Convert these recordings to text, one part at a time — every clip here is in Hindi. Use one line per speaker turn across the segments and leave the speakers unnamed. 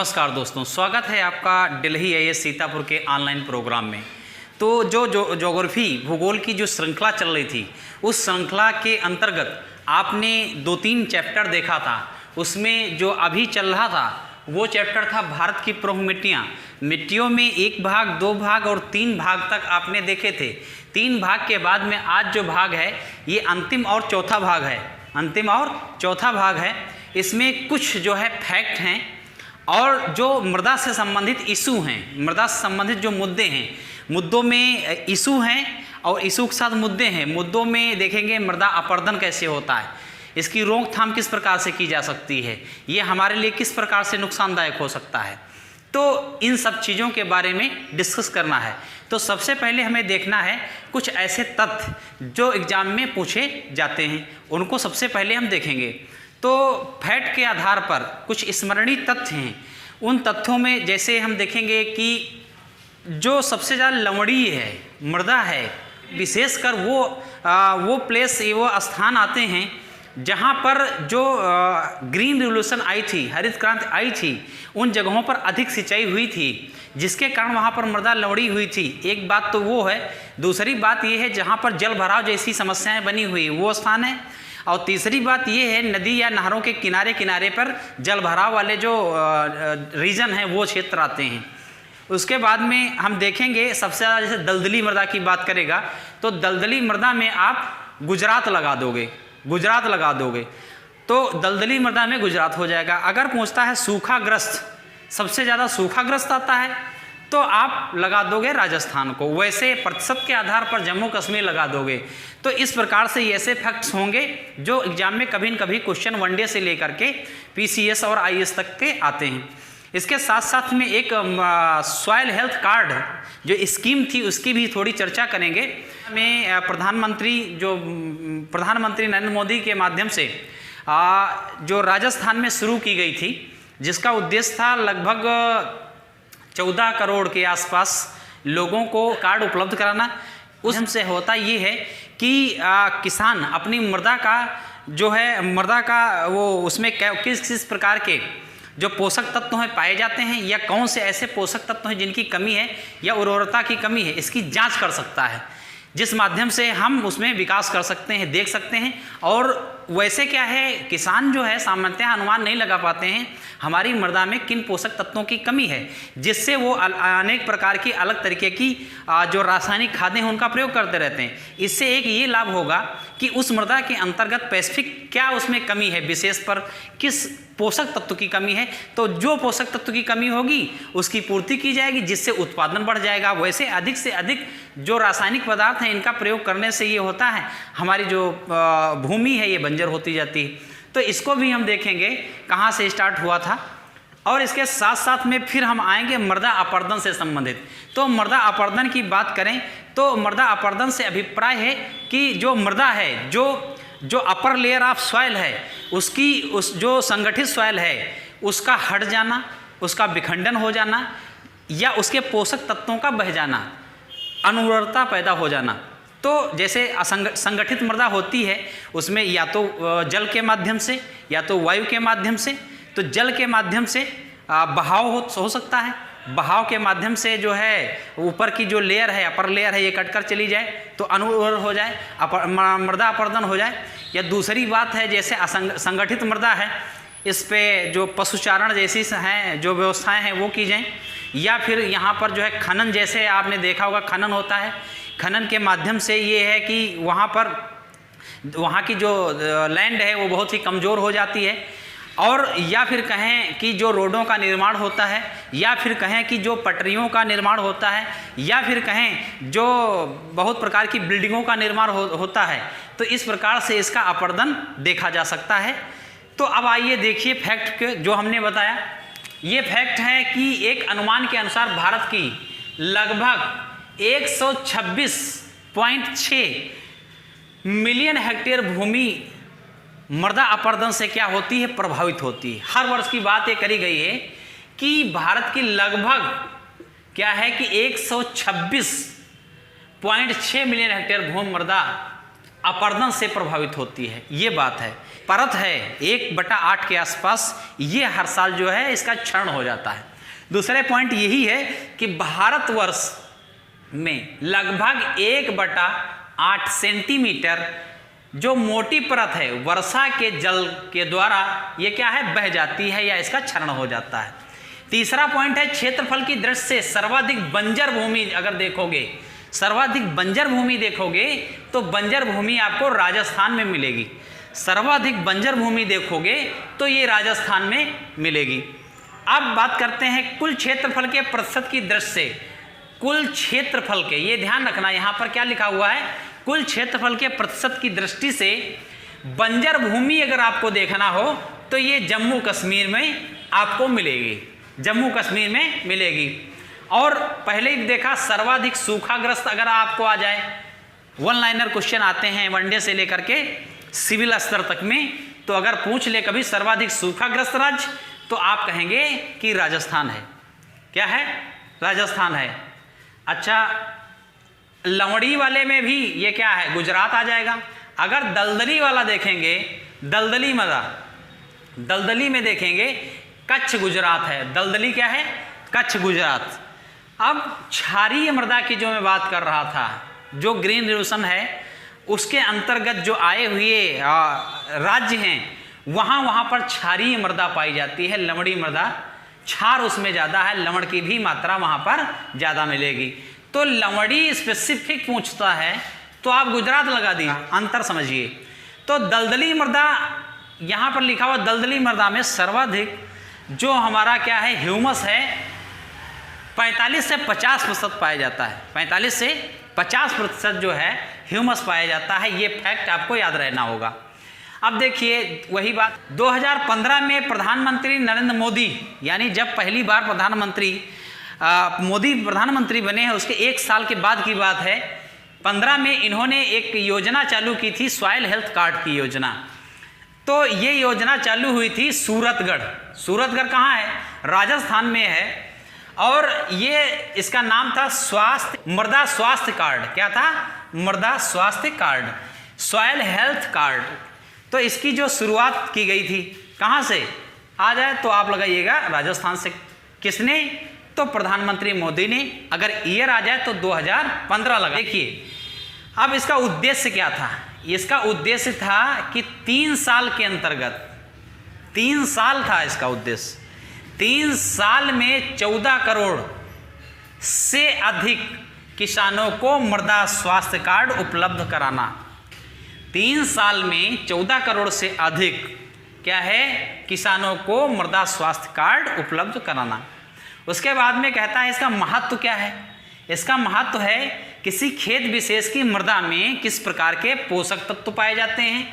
नमस्कार दोस्तों, स्वागत है आपका दिल्ली आईएएस सीतापुर के ऑनलाइन प्रोग्राम में। तो जो ज्योग्राफी भूगोल की जो श्रृंखला चल रही थी, उस श्रृंखला के अंतर्गत आपने 2-3 चैप्टर देखा था। उसमें जो अभी चल रहा था वो चैप्टर था भारत की प्रमुख मिट्टियाँ। मिट्टियों में 1 भाग, 2 भाग और 3 भाग तक आपने देखे थे। 3 भाग के बाद में आज जो भाग है ये अंतिम और चौथा भाग है। अंतिम और चौथा भाग है। इसमें कुछ जो है फैक्ट हैं और जो मृदा से संबंधित इशू हैं, मृदा से संबंधित जो मुद्दे हैं, मुद्दों में इशू हैं और इशू के साथ मुद्दे हैं। मुद्दों में देखेंगे मृदा अपरदन कैसे होता है, इसकी रोकथाम किस प्रकार से की जा सकती है, ये हमारे लिए किस प्रकार से नुकसानदायक हो सकता है। तो इन सब चीज़ों के बारे में डिस्कस करना है। तो सबसे पहले हमें देखना है कुछ ऐसे तथ्य जो एग्जाम में पूछे जाते हैं, उनको सबसे पहले हम देखेंगे। तो फैक्ट के आधार पर कुछ स्मरणीय तथ्य हैं। उन तथ्यों में जैसे हम देखेंगे कि जो सबसे ज़्यादा लवणीय है मृदा है, विशेषकर वो प्लेस, वो स्थान आते हैं जहाँ पर जो ग्रीन रिवोल्यूशन आई थी, हरित क्रांति आई थी, उन जगहों पर अधिक सिंचाई हुई थी, जिसके कारण वहाँ पर मृदा लवणी हुई थी। एक बात तो वो है। दूसरी बात ये है जहाँ पर जल भराव जैसी समस्याएं बनी हुई वो स्थान है। और तीसरी बात ये है नदी या नहरों के किनारे किनारे पर जल भराव वाले जो रीजन हैं वो क्षेत्र आते हैं। उसके बाद में हम देखेंगे सबसे ज़्यादा जैसे दलदली मृदा की बात करेगा तो दलदली मृदा में आप गुजरात लगा दोगे, गुजरात लगा दोगे तो दलदली मृदा में गुजरात हो जाएगा। अगर पूछता है सूखाग्रस्त, सबसे ज़्यादा सूखाग्रस्त आता है तो आप लगा दोगे राजस्थान को। वैसे प्रतिशत के आधार पर जम्मू कश्मीर लगा दोगे। तो इस प्रकार से ये ऐसे फैक्ट्स होंगे जो एग्जाम में कभी न कभी क्वेश्चन वनडे से लेकर के पीसीएस और आईएएस तक के आते हैं। इसके साथ साथ में एक सॉइल हेल्थ कार्ड जो स्कीम थी उसकी भी थोड़ी चर्चा करेंगे। में प्रधानमंत्री नरेंद्र मोदी के माध्यम से जो राजस्थान में शुरू की गई थी, जिसका उद्देश्य था लगभग 14 करोड़ के आसपास लोगों को कार्ड उपलब्ध कराना। उससे होता ये है कि किसान अपनी मृदा का जो है, मृदा का वो उसमें किस किस प्रकार के जो पोषक तत्व हैं पाए जाते हैं या कौन से ऐसे पोषक तत्व हैं जिनकी कमी है या उर्वरता की कमी है, इसकी जांच कर सकता है, जिस माध्यम से हम उसमें विकास कर सकते हैं, देख सकते हैं। और वैसे क्या है, किसान जो है सामान्यतः अनुमान नहीं लगा पाते हैं हमारी मृदा में किन पोषक तत्वों की कमी है, जिससे वो अनेक प्रकार की अलग तरीके की जो रासायनिक खादें हैं उनका प्रयोग करते रहते हैं। इससे एक ये लाभ होगा कि उस मृदा के अंतर्गत स्पेसिफिक क्या उसमें कमी है, विशेष पर किस पोषक तत्व की कमी है, तो जो पोषक तत्व की कमी होगी उसकी पूर्ति की जाएगी, जिससे उत्पादन बढ़ जाएगा। वैसे अधिक से अधिक जो रासायनिक पदार्थ हैं इनका प्रयोग करने से ये होता है हमारी जो भूमि है ये बंजर होती जाती है। तो इसको भी हम देखेंगे कहाँ से स्टार्ट हुआ था। और इसके साथ साथ में फिर हम आएंगे मृदा अपरदन से संबंधित। तो मृदा अपरदन की बात करें तो मृदा अपरदन से अभिप्राय है कि जो मृदा है, जो अपर लेयर ऑफ सॉइल है, उस जो संगठित सॉइल है उसका हट जाना, उसका विखंडन हो जाना या उसके पोषक तत्वों का बह जाना, अनुर्वरता पैदा हो जाना। तो जैसे संगठित मृदा होती है उसमें या तो जल के माध्यम से या तो वायु के माध्यम से। तो जल के माध्यम से बहाव हो सकता है, बहाव के माध्यम से जो है ऊपर की जो लेयर है, अपर लेयर है, ये कटकर चली जाए तो अनुर्वर हो जाए, मृदा अपरदन हो जाए। या दूसरी बात है जैसे असंगठित मृदा है, इस पे जो पशुचारण जैसी हैं जो व्यवस्थाएं हैं वो की जाएं। या फिर यहाँ पर जो है खनन, जैसे आपने देखा होगा खनन होता है, खनन के माध्यम से ये है कि वहाँ की जो लैंड है वो बहुत ही कमज़ोर हो जाती है। और या फिर कहें कि जो रोडों का निर्माण होता है, या फिर कहें कि जो पटरियों का निर्माण होता है, या फिर कहें जो बहुत प्रकार की बिल्डिंगों का निर्माण होता है, तो इस प्रकार से इसका अपरदन देखा जा सकता है। तो अब आइए देखिए फैक्ट के जो हमने बताया। ये फैक्ट है कि एक अनुमान के अनुसार भारत की लगभग 126.6 मिलियन हेक्टेयर भूमि मृदा अपरदन से क्या होती है, प्रभावित होती है। हर वर्ष की बात ये करी गई है कि भारत की लगभग क्या है कि 126.6 मिलियन हेक्टेयर भूमि मृदा अपर्दन से प्रभावित होती है, ये बात है। परत है 1/8 के आसपास, ये हर साल जो है इसका क्षरण हो जाता है। दूसरे पॉइंट यही है कि भारतवर्ष में लगभग 1/8 सेंटीमीटर जो मोटी परत है वर्षा के जल के द्वारा ये क्या है, बह जाती है या इसका क्षरण हो जाता है। तीसरा पॉइंट है क्षेत्रफल की दृष्टि से सर्वाधिक बंजर भूमि अगर देखोगे, सर्वाधिक बंजर भूमि देखोगे तो बंजर भूमि आपको राजस्थान में मिलेगी। सर्वाधिक बंजर भूमि देखोगे तो ये राजस्थान में मिलेगी। अब बात करते हैं कुल क्षेत्रफल के प्रतिशत की दृष्टि से। कुल क्षेत्रफल के, ये ध्यान रखना यहाँ पर क्या लिखा हुआ है, कुल क्षेत्रफल के प्रतिशत की दृष्टि से बंजर भूमि अगर आपको देखना हो तो ये जम्मू कश्मीर में आपको मिलेगी, जम्मू कश्मीर में मिलेगी। और पहले ही देखा सर्वाधिक सूखाग्रस्त अगर आपको आ जाए, वन लाइनर क्वेश्चन आते हैं वनडे से लेकर के सिविल स्तर तक में, तो अगर पूछ ले कभी सर्वाधिक सूखाग्रस्त राज्य तो आप कहेंगे कि राजस्थान है। क्या है, राजस्थान है। अच्छा, लवड़ी वाले में भी ये क्या है, गुजरात आ जाएगा। अगर दलदली वाला देखेंगे, दलदली मृदा, दलदली में देखेंगे कच्छ गुजरात है। दलदली क्या है, कच्छ गुजरात। अब क्षारीय मृदा की जो मैं बात कर रहा था, जो ग्रीन रिवोल्यूशन है उसके अंतर्गत जो आए हुए राज्य हैं वहाँ पर क्षारीय मृदा पाई जाती है, लवणी मृदा। क्षार उसमें ज़्यादा है, लवण की भी मात्रा वहाँ पर ज़्यादा मिलेगी। तो लवणी स्पेसिफिक पूछता है तो आप गुजरात लगा दिए, अंतर समझिए। तो दलदली मृदा यहाँ पर लिखा हुआ, दलदली मृदा में सर्वाधिक जो हमारा क्या है ह्यूमस है 45 से 50% पाया जाता है। 45 से 50% जो है ह्यूमस पाया जाता है, ये फैक्ट आपको याद रहना होगा। अब देखिए वही बात, 2015 में प्रधानमंत्री नरेंद्र मोदी, यानी जब पहली बार मोदी प्रधानमंत्री बने हैं उसके 1 साल के बाद की बात है, 15 में इन्होंने एक योजना चालू की थी, सॉइल हेल्थ कार्ड की योजना। तो ये योजना चालू हुई थी सूरतगढ़। सूरतगढ़ कहाँ है, राजस्थान में है। और ये इसका नाम था मृदा स्वास्थ्य कार्ड। क्या था, मृदा स्वास्थ्य कार्ड, सॉइल हेल्थ कार्ड। तो इसकी जो शुरुआत की गई थी कहाँ से, आ जाए तो आप लगाइएगा राजस्थान से। किसने, तो प्रधानमंत्री मोदी ने। अगर ईयर आ जाए तो 2015 लगा। देखिए अब इसका उद्देश्य क्या था, इसका उद्देश्य था कि 3 साल के अंतर्गत, 3 साल था इसका उद्देश्य, 3 साल में 14 करोड़ से अधिक किसानों को मृदा स्वास्थ्य कार्ड उपलब्ध कराना। 3 साल में 14 करोड़ से अधिक क्या है, किसानों को मृदा स्वास्थ्य कार्ड उपलब्ध कराना। उसके बाद में कहता है इसका महत्व क्या है। इसका महत्व है किसी खेत विशेष की मृदा में किस प्रकार के पोषक तत्व पाए जाते हैं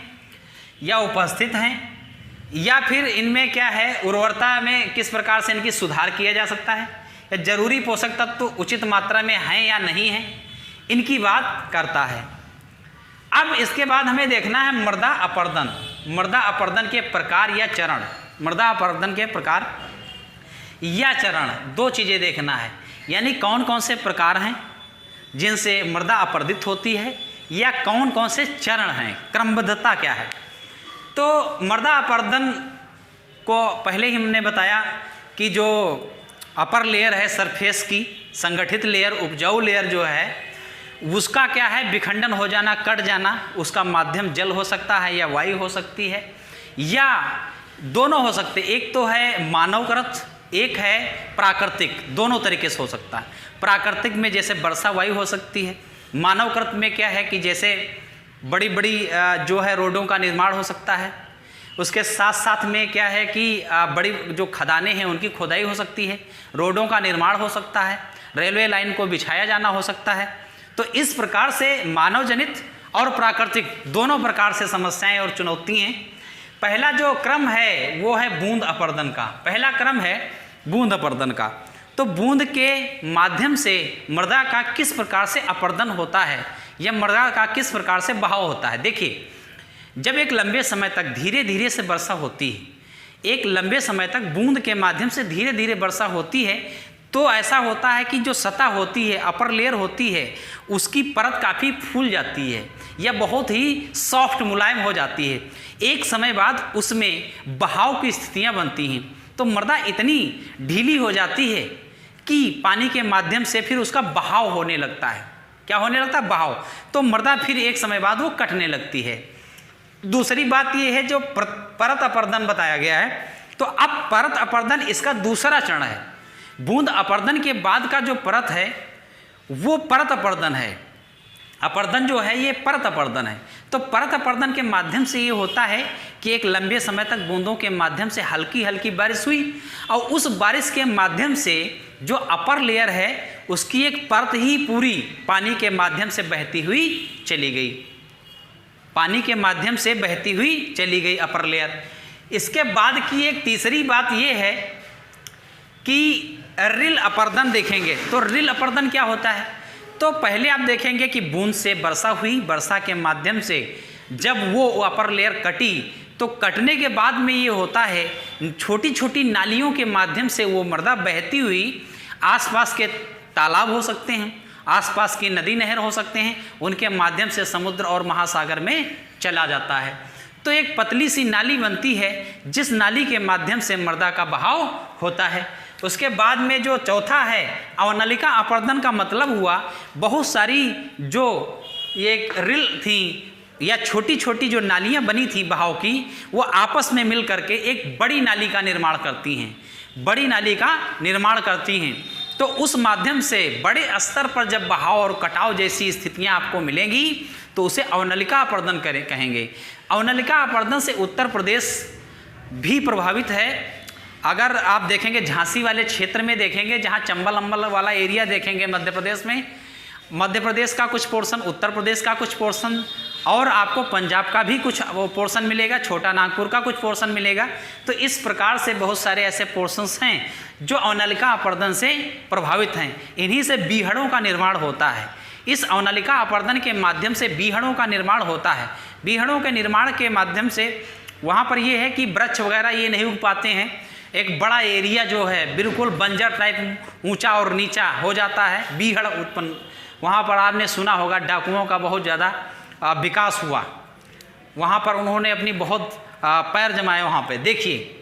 या उपस्थित हैं, या फिर इनमें क्या है उर्वरता में किस प्रकार से इनकी सुधार किया जा सकता है, या जरूरी पोषक तत्व उचित मात्रा में हैं या नहीं हैं, इनकी बात करता है। अब इसके बाद हमें देखना है मृदा अपर्दन। मृदा अपर्दन के प्रकार या चरण, मृदा अपर्दन के प्रकार या चरण, 2 चीज़ें देखना है। यानी कौन कौन से प्रकार हैं जिनसे मृदा अपर्दित होती है, या कौन कौन से चरण हैं, क्रमबद्धता क्या है। तो मृदा अपर्दन को पहले ही हमने बताया कि जो अपर लेयर है सरफेस की, संगठित लेयर, उपजाऊ लेयर जो है उसका क्या है विखंडन हो जाना, कट जाना। उसका माध्यम जल हो सकता है या वायु हो सकती है, या दोनों हो सकते। एक तो है मानवकृत, एक है प्राकृतिक, दोनों तरीके से हो सकता है। प्राकृतिक में जैसे वर्षा वायु हो सकती है, मानवकृत में क्या है कि जैसे बड़ी बड़ी जो है रोडों का निर्माण हो सकता है। उसके साथ साथ में क्या है कि बड़ी जो खदानें हैं उनकी खुदाई हो सकती है, रोडों का निर्माण हो सकता है, रेलवे लाइन को बिछाया जाना हो सकता है। तो इस प्रकार से मानव जनित और प्राकृतिक दोनों प्रकार से समस्याएं और चुनौती हैं। पहला जो क्रम है वो है बूंद अपर्दन का, पहला क्रम है बूंद अपर्दन का। तो बूंद के माध्यम से मृदा का किस प्रकार से अपर्दन होता है या मृदा का किस प्रकार से बहाव होता है। देखिए जब एक लंबे समय तक धीरे धीरे से वर्षा होती है, एक लंबे समय तक बूंद के माध्यम से धीरे धीरे वर्षा होती है, तो ऐसा होता है कि जो सतह होती है, अपर लेयर होती है, उसकी परत काफ़ी फूल जाती है या बहुत ही सॉफ्ट मुलायम हो जाती है। एक समय बाद उसमें बहाव की स्थितियां बनती हैं, तो मृदा इतनी ढीली हो जाती है कि पानी के माध्यम से फिर उसका बहाव होने लगता है। क्या होने लगता है? बहाव। तो मृदा फिर एक समय बाद वो कटने लगती है। दूसरी बात ये है, जो परत अपर्दन बताया गया है, तो अब परत अपर्दन इसका दूसरा चरण है। बूंद अपर्दन के बाद का जो परत है वो परत अपर्दन है। अपर्दन जो है ये परत अपर्दन है। तो परत अपर्दन के माध्यम से ये होता है कि एक लंबे समय तक बूंदों के माध्यम से हल्की हल्की बारिश हुई और उस बारिश के माध्यम से जो अपर लेयर है उसकी एक परत ही पूरी पानी के माध्यम से बहती हुई चली गई, पानी के माध्यम से बहती हुई चली गई अपर लेयर। इसके बाद की एक तीसरी बात ये है कि रिल अपर्दन देखेंगे। तो रिल अपर्दन क्या होता है? तो पहले आप देखेंगे कि बूंद से वर्षा हुई, वर्षा के माध्यम से जब वो अपर लेयर कटी, तो कटने के बाद में ये होता है छोटी छोटी नालियों के माध्यम से वो मृदा बहती हुई आसपास के तालाब हो सकते हैं, आसपास की नदी नहर हो सकते हैं, उनके माध्यम से समुद्र और महासागर में चला जाता है। तो एक पतली सी नाली बनती है जिस नाली के माध्यम से मृदा का बहाव होता है। उसके बाद में जो चौथा है अवनलिका अपर्दन का मतलब हुआ बहुत सारी जो ये रिल थी या छोटी छोटी जो नालियां बनी थी बहाव की, वो आपस में मिल करके एक बड़ी नाली का निर्माण करती हैं, बड़ी नाली का निर्माण करती हैं। तो उस माध्यम से बड़े स्तर पर जब बहाव और कटाव जैसी स्थितियां आपको मिलेंगी तो उसे अवनलिका अपर्दन कहेंगे। अवनलिका अपर्दन से उत्तर प्रदेश भी प्रभावित है। अगर आप देखेंगे झांसी वाले क्षेत्र में देखेंगे, जहाँ चंबल अम्बल वाला एरिया देखेंगे मध्य प्रदेश में, मध्य प्रदेश का कुछ पोर्शन, उत्तर प्रदेश का कुछ पोर्शन और आपको पंजाब का भी कुछ वो पोर्शन मिलेगा, छोटा नागपुर का कुछ पोर्शन मिलेगा। तो इस प्रकार से बहुत सारे ऐसे पोर्शंस हैं जो अवनलिका अपर्दन से प्रभावित हैं। इन्हीं से बीहड़ों का निर्माण होता है। इस अवनलिका अपर्दन के माध्यम से बीहड़ों का निर्माण होता है। बीहड़ों के निर्माण के माध्यम से वहाँ पर ये है कि वृक्ष वगैरह ये नहीं उग पाते हैं, एक बड़ा एरिया जो है बिल्कुल बंजर टाइप ऊंचा और नीचा हो जाता है, बीहड़ उत्पन्न। वहाँ पर आपने सुना होगा डाकुओं का बहुत ज़्यादा विकास हुआ, वहाँ पर उन्होंने अपनी बहुत पैर जमाए वहाँ पे। देखिए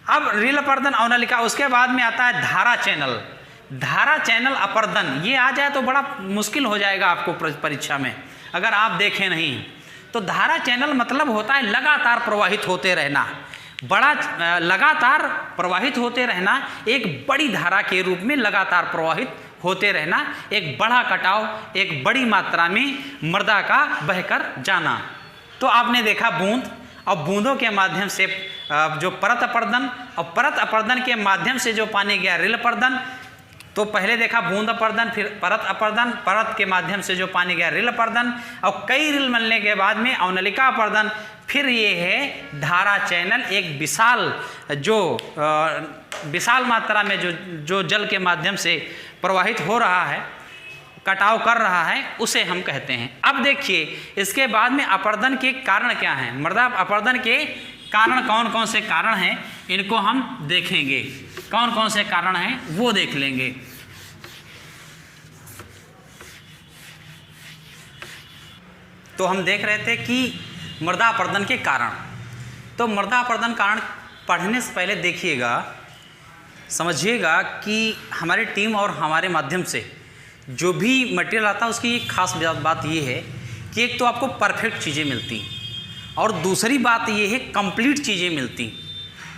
अब रिल अपर्दन अवनलिका, उसके बाद में आता है धारा चैनल। धारा चैनल अपर्दन ये आ जाए तो बड़ा मुश्किल हो जाएगा आपको परीक्षा में अगर आप देखें नहीं। तो धारा चैनल मतलब होता है लगातार प्रवाहित होते रहना, बड़ा लगातार प्रवाहित होते रहना, एक बड़ी धारा के रूप में लगातार प्रवाहित होते रहना, एक बड़ा कटाव, एक बड़ी मात्रा में मृदा का बहकर जाना। तो आपने देखा बूंद और बूंदों के माध्यम से जो परत अपर्दन और परत अपर्दन के माध्यम से जो पानी गया रिल अपर्दन। तो पहले देखा बूंद अपर्दन, फिर परत अपर्दन, परत के माध्यम से जो पानी गया रिल अपर्दन और कई रिल मिलने के बाद में अवनलिका अपर्दन। फिर ये है धारा चैनल, एक विशाल मात्रा में जो जल के माध्यम से प्रवाहित हो रहा है, कटाव कर रहा है, उसे हम कहते हैं। अब देखिए इसके बाद में अपर्दन के कारण क्या हैं, मृदा अपर्दन के कारण कौन कौन से कारण हैं इनको हम देखेंगे, कौन कौन से कारण हैं वो देख लेंगे। तो हम देख रहे थे कि मृदा अपर्दन के कारण। तो मृदा अपर्दन कारण पढ़ने से पहले देखिएगा, समझिएगा कि हमारी टीम और हमारे माध्यम से जो भी मटेरियल आता है उसकी एक खास बात ये है कि एक तो आपको परफेक्ट चीज़ें मिलती और दूसरी बात ये है कंप्लीट चीज़ें मिलती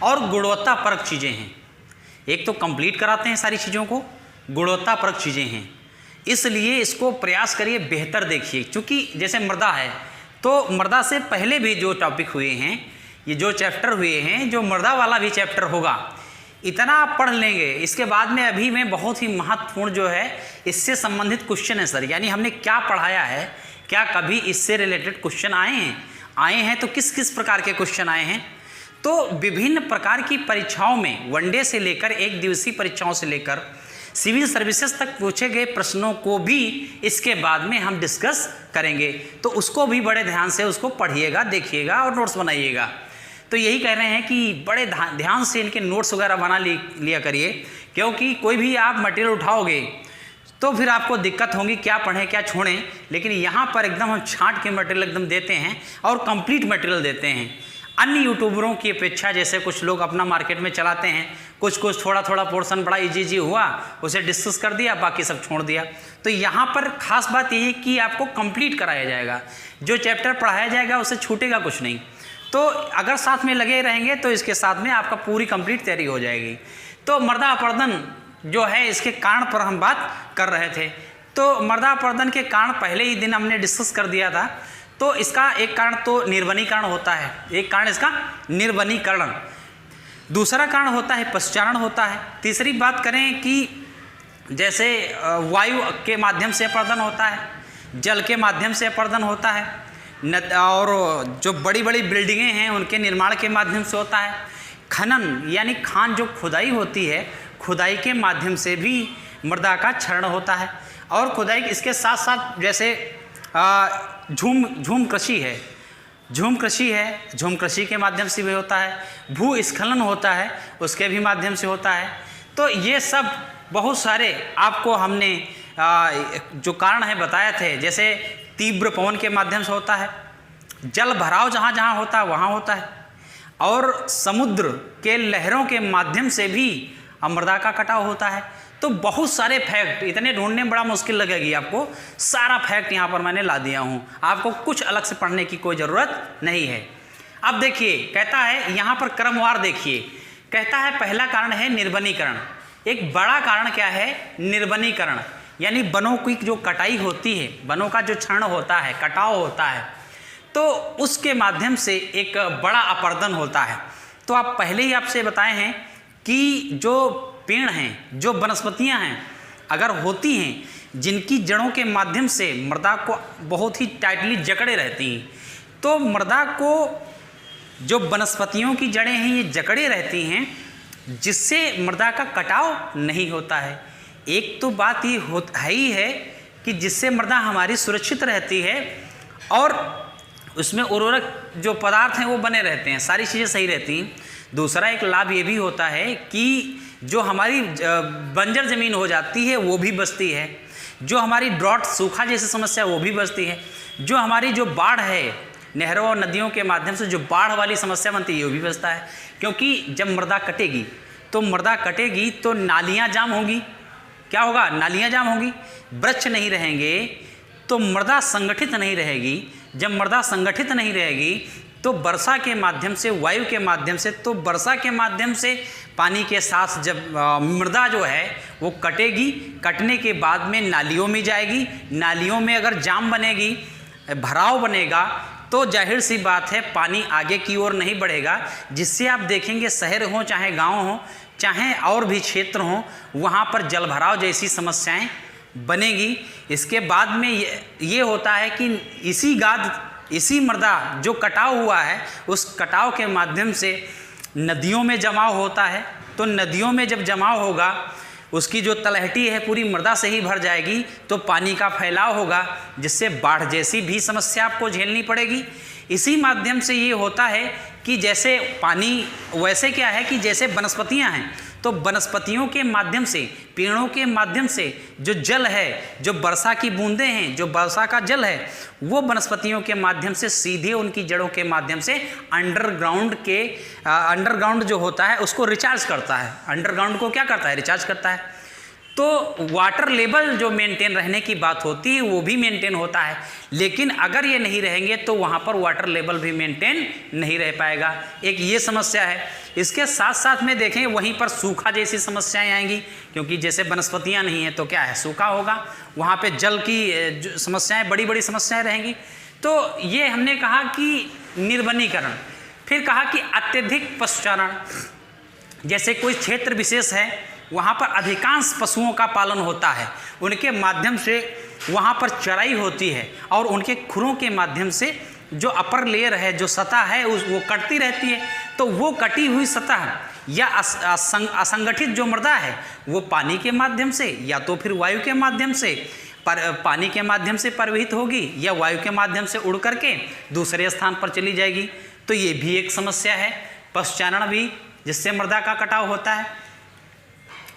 और गुणवत्तापरक चीज़ें हैं। एक तो कंप्लीट कराते हैं सारी चीज़ों को, गुणवत्तापरक चीज़ें हैं, इसलिए इसको प्रयास करिए, बेहतर देखिए। क्योंकि जैसे मृदा है तो मृदा से पहले भी जो टॉपिक हुए हैं, ये जो चैप्टर हुए हैं, जो मृदा वाला भी चैप्टर होगा, इतना आप पढ़ लेंगे। इसके बाद में अभी में बहुत ही महत्वपूर्ण जो है इससे संबंधित क्वेश्चन है सर, यानी हमने क्या पढ़ाया है, क्या कभी इससे रिलेटेड क्वेश्चन आए हैं तो किस किस प्रकार के क्वेश्चन आए हैं। तो विभिन्न प्रकार की परीक्षाओं में, वनडे से लेकर एक दिवसीय परीक्षाओं से लेकर सिविल सर्विसेज तक पूछे गए प्रश्नों को भी इसके बाद में हम डिस्कस करेंगे। तो उसको भी बड़े ध्यान से उसको पढ़िएगा, देखिएगा और नोट्स बनाइएगा। तो यही कह रहे हैं कि बड़े ध्यान से इनके नोट्स वगैरह बना लिया करिए, क्योंकि कोई भी आप मटेरियल उठाओगे तो फिर आपको दिक्कत होगी क्या पढ़ें क्या छोड़ें। लेकिन यहाँ पर एकदम हम छांट के मटेरियल एकदम देते हैं और कंप्लीट मटेरियल देते हैं। अन्य यूट्यूबरों की अपेक्षा, जैसे कुछ लोग अपना मार्केट में चलाते हैं, कुछ थोड़ा थोड़ा पोर्शन बड़ा इजी हुआ उसे डिस्कस कर दिया, बाकी सब छोड़ दिया। तो यहाँ पर खास बात यह है कि आपको कंप्लीट कराया जाएगा, जो चैप्टर पढ़ाया जाएगा उससे छूटेगा कुछ नहीं। तो अगर साथ में लगे रहेंगे तो इसके साथ में आपका पूरी कंप्लीट तैयारी हो जाएगी। तो मर्दा अपर्दन जो है इसके कारण पर हम बात कर रहे थे। तो मर्दा अपर्दन के कारण पहले ही दिन हमने डिस्कस कर दिया था। तो इसका एक कारण तो निर्वनीकरण होता है, एक कारण इसका निर्वनीकरण, दूसरा कारण होता है पश्चारण होता है। तीसरी बात करें कि जैसे वायु के माध्यम से अपर्दन होता है, जल के माध्यम से अपर्दन होता है, और जो बड़ी बड़ी बिल्डिंगें हैं उनके निर्माण के माध्यम से होता है। खनन यानी खान जो खुदाई होती है, खुदाई के माध्यम से भी मृदा का क्षरण होता है। और खुदाई इसके साथ साथ जैसे झूम कृषि है, झूम कृषि के माध्यम से भी होता है। भूस्खलन होता है, उसके भी माध्यम से होता है। तो ये सब बहुत सारे आपको हमने जो कारण है बताए थे। जैसे तीव्र पवन के माध्यम से होता है, जल भराव जहाँ जहाँ होता है वहाँ होता है, और समुद्र के लहरों के माध्यम से भी मृदा का कटाव होता है। तो बहुत सारे फैक्ट, इतने ढूंढने में बड़ा मुश्किल लगेगी आपको, सारा फैक्ट यहाँ पर मैंने ला दिया हूँ, आपको कुछ अलग से पढ़ने की कोई ज़रूरत नहीं है। अब देखिए कहता है यहाँ पर क्रमवार देखिए, कहता है पहला कारण है निर्वनीकरण। एक बड़ा कारण क्या है? निर्वनीकरण, यानी वनों की जो कटाई होती है, वनों का जो क्षरण होता है, कटाव होता है, तो उसके माध्यम से एक बड़ा अपर्दन होता है। तो आप पहले ही आपसे बताए हैं कि जो पेड़ हैं, जो वनस्पतियां हैं, अगर होती हैं जिनकी जड़ों के माध्यम से मृदा को बहुत ही टाइटली जकड़े रहती हैं, तो मृदा को जो वनस्पतियों की जड़ें हैं ये जकड़े रहती हैं, जिससे मृदा का कटाव नहीं होता है। एक तो बात ये ही है कि जिससे मृदा हमारी सुरक्षित रहती है और उसमें उर्वरक जो पदार्थ हैं वो बने रहते हैं, सारी चीज़ें सही रहती हैं। दूसरा एक लाभ ये भी होता है कि जो हमारी बंजर ज़मीन हो जाती है वो भी बचती है, जो हमारी ड्रॉट सूखा जैसी समस्या वो भी बचती है, जो हमारी जो बाढ़ है नहरों और नदियों के माध्यम से जो बाढ़ वाली समस्या बनती है वो भी बचता है। क्योंकि जब मृदा कटेगी तो नालियाँ जाम होंगी, क्या होगा? नालियाँ जाम होंगी, वृक्ष नहीं रहेंगे तो मृदा संगठित नहीं रहेगी। जब मृदा संगठित नहीं रहेगी तो वर्षा के माध्यम से, वायु के माध्यम से, तो वर्षा के माध्यम से पानी के साथ जब मृदा जो है वो कटेगी, कटने के बाद में नालियों में जाएगी, नालियों में अगर जाम बनेगी, भराव बनेगा, तो जाहिर सी बात है पानी आगे की ओर नहीं बढ़ेगा, जिससे आप देखेंगे शहर हो चाहे गांव हो चाहे और भी क्षेत्र हो, वहाँ पर जल भराव जैसी समस्याएं बनेगी। इसके बाद में ये होता है कि इसी मृदा जो कटाव हुआ है उस कटाव के माध्यम से नदियों में जमाव होता है। तो नदियों में जब जमाव होगा, उसकी जो तलहटी है पूरी मृदा से ही भर जाएगी, तो पानी का फैलाव होगा, जिससे बाढ़ जैसी भी समस्या आपको झेलनी पड़ेगी। इसी माध्यम से ये होता है कि जैसे पानी, वैसे क्या है कि जैसे वनस्पतियां हैं, तो वनस्पतियों के माध्यम से, पेड़ों के माध्यम से जो जल है, जो वर्षा की बूंदें हैं, जो वर्षा का जल है, वो वनस्पतियों के माध्यम से सीधे उनकी जड़ों के माध्यम से अंडरग्राउंड जो होता है उसको रिचार्ज करता है। अंडरग्राउंड को क्या करता है? रिचार्ज करता है। तो वाटर लेवल जो मेंटेन रहने की बात होती है वो भी मेंटेन होता है, लेकिन अगर ये नहीं रहेंगे तो वहाँ पर वाटर लेवल भी मेंटेन नहीं रह पाएगा। एक ये समस्या है। इसके साथ साथ में देखें वहीं पर सूखा जैसी समस्याएं आएंगी, क्योंकि जैसे वनस्पतियां नहीं हैं तो क्या है? सूखा होगा, वहाँ पे जल की समस्याएं, बड़ी बड़ी समस्याएं रहेंगी। तो ये हमने कहा कि निर्वनीकरण। फिर कहा कि अत्यधिक पशुचारण, जैसे कोई क्षेत्र विशेष है वहाँ पर अधिकांश पशुओं का पालन होता है, उनके माध्यम से वहाँ पर चराई होती है और उनके खुरों के माध्यम से जो अपर लेयर है, जो सतह है, वो कटती रहती है। तो वो कटी हुई सतह या असंगठित जो मृदा है वो पानी के माध्यम से या तो फिर वायु के माध्यम से, पानी के माध्यम से परिवहित होगी या वायु के माध्यम से उड़ करके दूसरे स्थान पर चली जाएगी। तो तो ये भी एक समस्या है। पशुचारण भी, जिससे मृदा का कटाव होता है।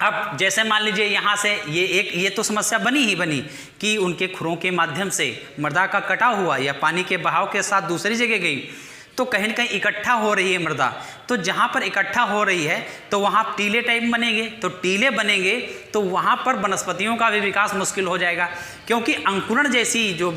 अब जैसे मान लीजिए यहाँ से ये तो समस्या बनी ही बनी कि उनके खुरों के माध्यम से मृदा का कटाव हुआ या पानी के बहाव के साथ दूसरी जगह गई, तो कहीं न कहीं इकट्ठा हो रही है मृदा। तो जहाँ पर इकट्ठा हो रही है तो वहाँ टीले टाइप बनेंगे, तो टीले बनेंगे तो वहाँ पर वनस्पतियों का भी विकास मुश्किल हो जाएगा, क्योंकि अंकुरण जैसी जो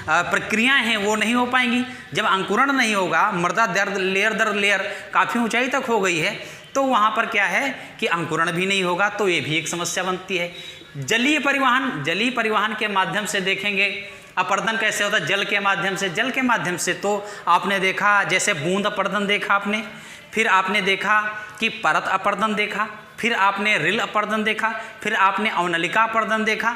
प्रक्रियाएं हैं वो नहीं हो पाएंगी। जब अंकुरण नहीं होगा, मृदा लेयर दर लेयर काफ़ी ऊंचाई तक हो गई है, तो वहाँ पर क्या है कि अंकुरण भी नहीं होगा, तो ये भी एक समस्या बनती है। जलीय परिवहन के माध्यम से देखेंगे अपर्दन कैसे होता है। जल के माध्यम से तो आपने देखा जैसे बूंद अपर्दन देखा आपने, फिर आपने देखा कि परत अपर्दन देखा, फिर आपने रिल अपर्दन देखा, फिर आपने अवनलिका अपर्दन देखा।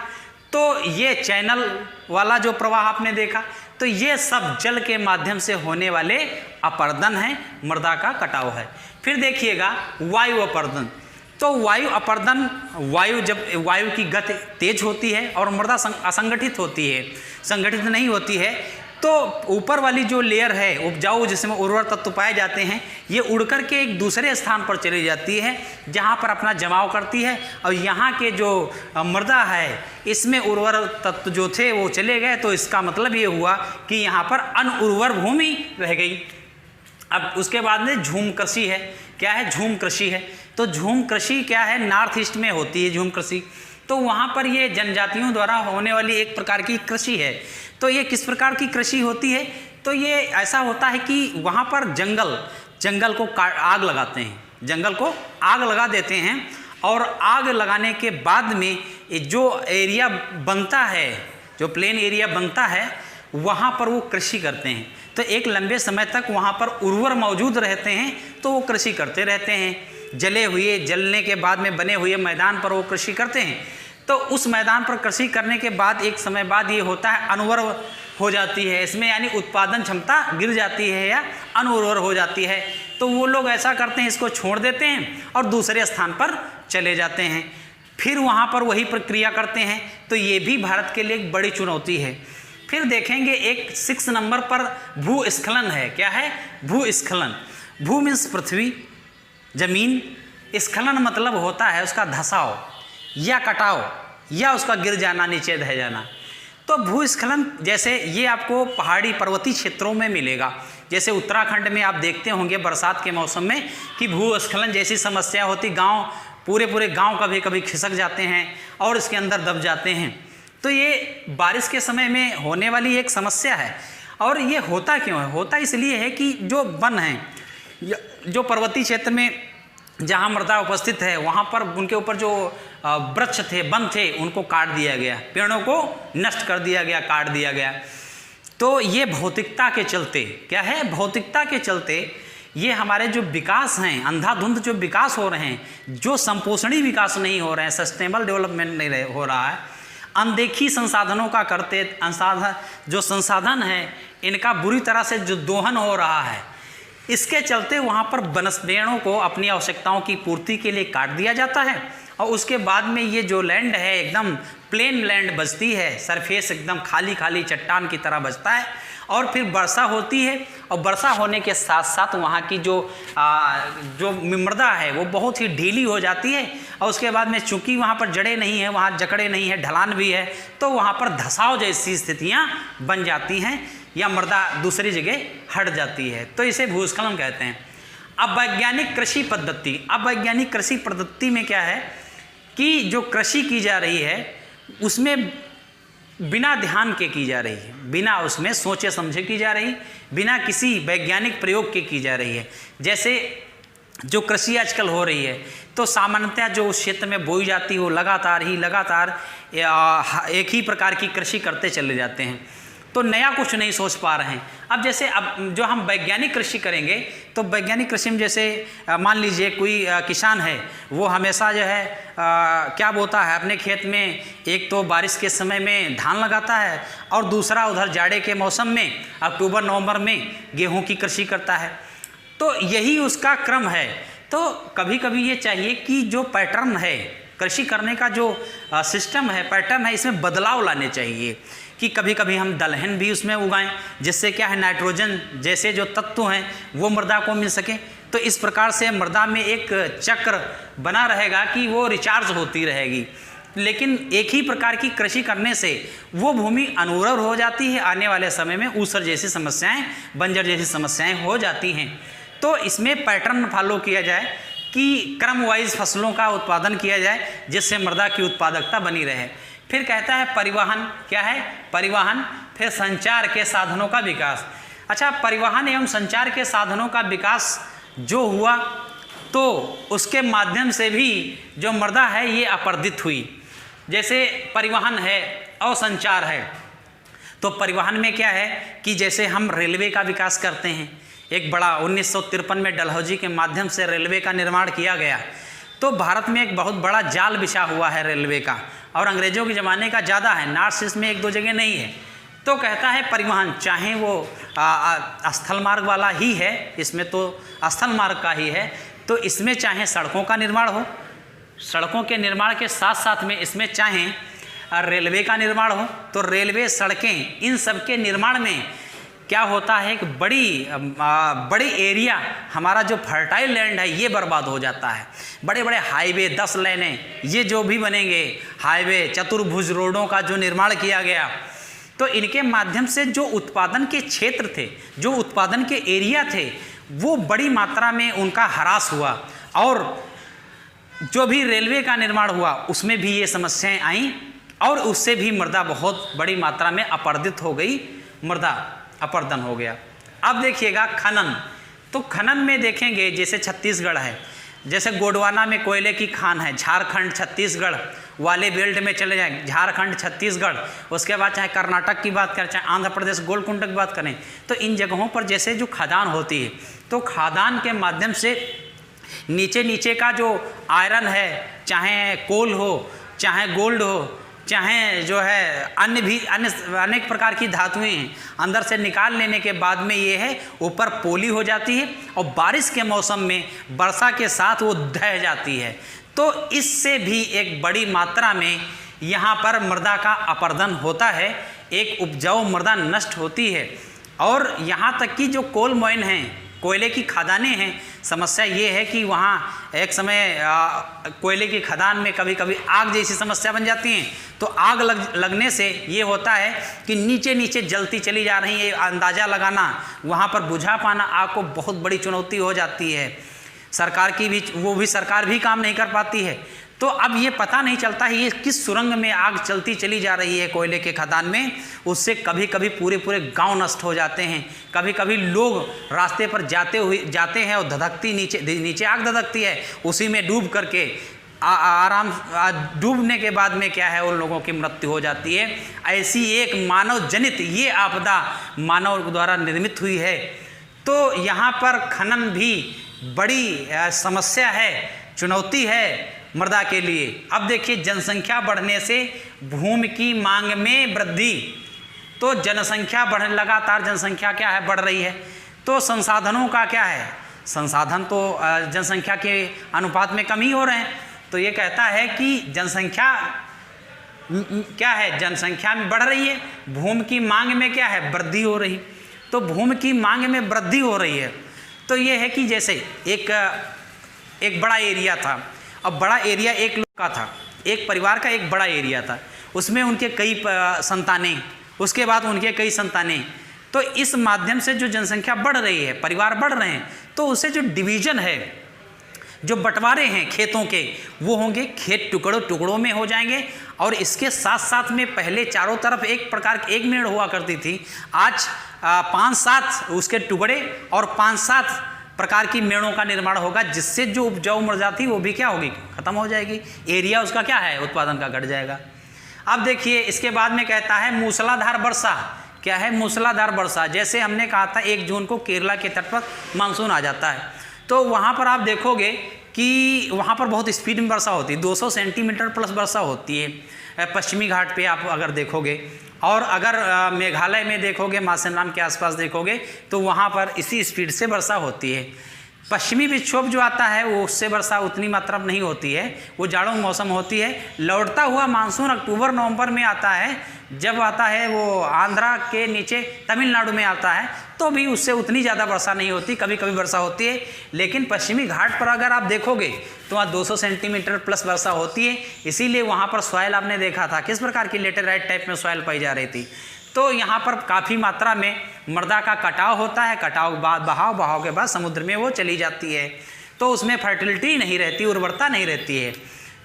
तो ये चैनल वाला जो प्रवाह आपने देखा, तो ये सब जल के माध्यम से होने वाले अपर्दन हैं, मृदा का कटाव है। फिर देखिएगा वायु अपर्दन। तो वायु अपर्दन, जब वायु की गति तेज होती है और मृदा असंगठित होती है, संगठित नहीं होती है, तो ऊपर वाली जो लेयर है उपजाऊ, जिसमें उर्वर तत्व पाए जाते हैं, ये उड़ कर के एक दूसरे स्थान पर चली जाती है जहाँ पर अपना जमाव करती है, और यहाँ के जो मृदा है इसमें उर्वर तत्व जो थे वो चले गए। तो इसका मतलब ये हुआ कि यहाँ पर अनुर्वर भूमि रह गई। अब उसके बाद में झूम कृषि है। क्या है? झूम कृषि है। तो झूम कृषि क्या है? नॉर्थ ईस्ट में होती है झूम कृषि। तो वहाँ पर ये जनजातियों द्वारा होने वाली एक प्रकार की कृषि है। तो ये किस प्रकार की कृषि होती है? तो ये ऐसा होता है कि वहाँ पर जंगल को आग लगाते हैं, जंगल को आग लगा देते हैं, और आग लगाने के बाद में जो एरिया बनता है, जो प्लेन एरिया बनता है, वहाँ पर वो कृषि करते हैं। तो एक लंबे समय तक वहाँ पर उर्वर मौजूद रहते हैं, तो वो कृषि करते रहते हैं। जलने के बाद में बने हुए मैदान पर वो कृषि करते हैं। तो उस मैदान पर कृषि करने के बाद एक समय बाद ये होता है अनुर्वर हो जाती है, इसमें यानी उत्पादन क्षमता गिर जाती है या अनुर्वर हो जाती है। तो वो लोग ऐसा करते हैं, इसको छोड़ देते हैं और दूसरे स्थान पर चले जाते हैं, फिर वहाँ पर वही प्रक्रिया करते हैं। तो ये भी भारत के लिए एक बड़ी चुनौती है। फिर देखेंगे एक 6 नंबर पर भूस्खलन है। क्या है? भूस्खलन। भू मीन्स पृथ्वी, जमीन, स्खलन मतलब होता है उसका धसाव या कटाव या उसका गिर जाना, नीचे ढह जाना। तो भूस्खलन जैसे ये आपको पहाड़ी पर्वतीय क्षेत्रों में मिलेगा। जैसे उत्तराखंड में आप देखते होंगे बरसात के मौसम में कि भूस्खलन जैसी समस्या होती, गांव पूरे गांव कभी कभी खिसक जाते हैं और इसके अंदर दब जाते हैं। तो ये बारिश के समय में होने वाली एक समस्या है। और ये होता क्यों है? होता इसलिए है कि जो वन हैं, जो पर्वतीय क्षेत्र में जहाँ मृदा उपस्थित है, वहाँ पर उनके ऊपर जो वृक्ष थे, वन थे, उनको काट दिया गया, पेड़ों को नष्ट कर दिया गया, काट दिया गया। तो ये भौतिकता के चलते, क्या है? भौतिकता के चलते ये हमारे जो विकास हैं, अंधाधुंध जो विकास हो रहे हैं, जो संपोषणी विकास नहीं हो रहे हैं, सस्टेनेबल डेवलपमेंट नहीं हो रहा है, अनदेखी संसाधनों का करते, जो संसाधन है इनका बुरी तरह से जो दोहन हो रहा है, इसके चलते वहाँ पर पेड़ों को अपनी आवश्यकताओं की पूर्ति के लिए काट दिया जाता है। और उसके बाद में ये जो लैंड है एकदम प्लेन लैंड बचती है, सरफेस एकदम खाली खाली चट्टान की तरह बचता है। और फिर वर्षा होती है, और वर्षा होने के साथ साथ वहाँ की जो मृदा है वो बहुत ही ढीली हो जाती है। और उसके बाद में चूंकि वहाँ पर जड़ें नहीं है, वहाँ जकड़े नहीं है, ढलान भी है, तो वहाँ पर धसाव जैसी स्थितियाँ बन जाती हैं या मृदा दूसरी जगह हट जाती है। तो इसे भूस्खलन कहते हैं। अब वैज्ञानिक कृषि पद्धति में क्या है कि जो कृषि की जा रही है उसमें बिना ध्यान के की जा रही है, बिना उसमें सोचे समझे की जा रही, बिना किसी वैज्ञानिक प्रयोग के की जा रही है। जैसे जो कृषि आजकल हो रही है, तो सामान्यतः जो उस क्षेत्र में बोई जाती है वो लगातार एक ही प्रकार की कृषि करते चले जाते हैं, तो नया कुछ नहीं सोच पा रहे हैं। अब जैसे जो हम वैज्ञानिक कृषि करेंगे, तो वैज्ञानिक कृषि में जैसे मान लीजिए कोई किसान है, वो हमेशा जो है क्या बोता है अपने खेत में, एक तो बारिश के समय में धान लगाता है और दूसरा उधर जाड़े के मौसम में अक्टूबर नवंबर में गेहूं की कृषि करता है। तो यही उसका क्रम है। तो कभी कभी ये चाहिए कि जो पैटर्न है कृषि करने का, जो सिस्टम है, पैटर्न है, इसमें बदलाव लाने चाहिए। कि कभी कभी हम दलहन भी उसमें उगाएं, जिससे क्या है नाइट्रोजन जैसे जो तत्व हैं वो मृदा को मिल सके। तो इस प्रकार से मृदा में एक चक्र बना रहेगा कि वो रिचार्ज होती रहेगी। लेकिन एक ही प्रकार की कृषि करने से वो भूमि अनउर्वर हो जाती है, आने वाले समय में ऊसर जैसी समस्याएं, बंजर जैसी समस्याएं हो जाती हैं। तो इसमें पैटर्न फॉलो किया जाए कि क्रम वाइज फसलों का उत्पादन किया जाए, जिससे मृदा की उत्पादकता बनी रहे। फिर कहता है परिवहन, क्या है परिवहन, फिर संचार के साधनों का विकास। अच्छा, परिवहन एवं संचार के साधनों का विकास जो हुआ तो उसके माध्यम से भी जो मृदा है ये अपर्दित हुई। जैसे परिवहन है और संचार है, तो परिवहन में क्या है कि जैसे हम रेलवे का विकास करते हैं, एक बड़ा 1953 में डलहौजी के माध्यम से रेलवे का निर्माण किया गया। तो भारत में एक बहुत बड़ा जाल बिछा हुआ है रेलवे का, और अंग्रेजों के ज़माने का ज़्यादा है, नॉर्थ ईस्ट में एक दो जगह नहीं है। तो कहता है परिवहन, चाहे वो स्थल मार्ग वाला ही है, इसमें तो स्थल मार्ग का ही है, तो इसमें चाहे सड़कों का निर्माण हो, सड़कों के निर्माण के साथ साथ में इसमें चाहे रेलवे का निर्माण हो, तो रेलवे, सड़कें, इन सब के निर्माण में क्या होता है कि बड़ी एरिया, हमारा जो फर्टाइल लैंड है ये बर्बाद हो जाता है। बड़े बड़े हाईवे 10 लेनें ये जो भी बनेंगे, हाईवे, चतुर्भुज रोडों का जो निर्माण किया गया, तो इनके माध्यम से जो उत्पादन के क्षेत्र थे, जो उत्पादन के एरिया थे, वो बड़ी मात्रा में उनका ह्रास हुआ। और जो भी रेलवे का निर्माण हुआ उसमें भी ये समस्याएं आईं, और उससे भी मृदा बहुत बड़ी मात्रा में अपर्दित हो गई, मृदा अपर्दन हो गया। अब देखिएगा खनन, तो खनन में देखेंगे जैसे छत्तीसगढ़ है, जैसे गोंडवाना में कोयले की खान है, झारखंड, छत्तीसगढ़ वाले बेल्ट में चले जाएं, झारखंड, छत्तीसगढ़, उसके बाद चाहे कर्नाटक की बात करें, चाहे आंध्र प्रदेश गोलकुंड की बात करें, तो इन जगहों पर जैसे जो खदान होती है, तो खादान के माध्यम से नीचे नीचे का जो आयरन है, चाहे कोल हो, चाहे गोल्ड हो, चाहे जो है अन्य अनेक प्रकार की धातुएं हैं, अंदर से निकाल लेने के बाद में ये है ऊपर पोली हो जाती है, और बारिश के मौसम में वर्षा के साथ वो ढह जाती है। तो इससे भी एक बड़ी मात्रा में यहाँ पर मृदा का अपर्दन होता है, एक उपजाऊ मृदा नष्ट होती है। और यहाँ तक कि जो कोल माइन हैं, कोयले की खदानें हैं, समस्या ये है कि वहाँ एक समय कोयले की खदान में कभी कभी आग जैसी समस्या बन जाती हैं। तो आग लगने से ये होता है कि नीचे नीचे जलती चली जा रही है, ये अंदाज़ा लगाना, वहाँ पर बुझा पाना आग को बहुत बड़ी चुनौती हो जाती है। सरकार की भी, वो भी सरकार भी काम नहीं कर पाती है। तो अब ये पता नहीं चलता है ये किस सुरंग में आग चलती चली जा रही है कोयले के खदान में, उससे कभी कभी पूरे पूरे गांव नष्ट हो जाते हैं। कभी कभी लोग रास्ते पर जाते हैं और धधकती नीचे आग धधकती है, उसी में डूब करके डूबने के बाद में क्या है उन लोगों की मृत्यु हो जाती है। ऐसी एक मानव जनित ये आपदा मानव द्वारा निर्मित हुई है। तो यहाँ पर खनन भी बड़ी समस्या है, चुनौती है मृदा के लिए। अब देखिए जनसंख्या बढ़ने से भूमि की मांग में वृद्धि, तो जनसंख्या बढ़ने, लगातार जनसंख्या क्या है बढ़ रही है, तो संसाधनों का क्या है, संसाधन तो जनसंख्या के अनुपात में कम ही हो रहे हैं। तो ये कहता है कि जनसंख्या क्या है, जनसंख्या में बढ़ रही है, भूमि की मांग में क्या है वृद्धि हो रही। तो भूमि की मांग में वृद्धि हो रही है, तो ये है कि जैसे एक बड़ा एरिया था, अब बड़ा एरिया एक लोग का था, एक परिवार का एक बड़ा एरिया था, उसमें उनके कई संतानें, उसके बाद उनके कई संतानें। तो इस माध्यम से जो जनसंख्या बढ़ रही है, परिवार बढ़ रहे हैं, तो उससे जो डिवीज़न है, जो बंटवारे हैं खेतों के, वो होंगे, खेत टुकड़ों में हो जाएंगे। और इसके साथ साथ में पहले चारों तरफ एक प्रकार की एक मेड़ हुआ करती थी, आज 5-7 उसके टुकड़े और 5-7 प्रकार की मेड़ों का निर्माण होगा, जिससे जो उपजाऊ मृदा थी वो भी क्या होगी, खत्म हो जाएगी, एरिया उसका क्या है उत्पादन का घट जाएगा। अब देखिए इसके बाद में कहता है मूसलाधार वर्षा, क्या है मूसलाधार वर्षा। जैसे हमने कहा था 1 जून को केरला के तट पर मानसून आ जाता है, तो वहाँ पर आप देखोगे कि वहाँ पर बहुत स्पीड में वर्षा होती है, 200 सेंटीमीटर प्लस वर्षा होती है पश्चिमी घाट पे आप अगर देखोगे। और अगर मेघालय में देखोगे, मासेराम के आसपास देखोगे, तो वहाँ पर इसी स्पीड से वर्षा होती है। पश्चिमी विक्षोभ जो आता है वो उससे वर्षा उतनी मात्रा में नहीं होती है, वो जाड़ों मौसम होती है। लौटता हुआ मानसून अक्टूबर नवंबर में आता है, जब आता है वो आंध्रा के नीचे तमिलनाडु में आता है तो भी उससे उतनी ज़्यादा वर्षा नहीं होती, कभी कभी वर्षा होती है। लेकिन पश्चिमी घाट पर अगर आप देखोगे तो वहाँ 200 सेंटीमीटर प्लस वर्षा होती है। इसीलिए वहाँ पर सॉइल आपने देखा था किस प्रकार की लेटेराइट टाइप में सॉइल पाई जा रही थी। तो यहाँ पर काफ़ी मात्रा में मृदा का कटाव होता है, कटाव के बाद बहाव के बाद समुद्र में वो चली जाती है, तो उसमें फर्टिलिटी नहीं रहती, उर्वरता नहीं रहती है।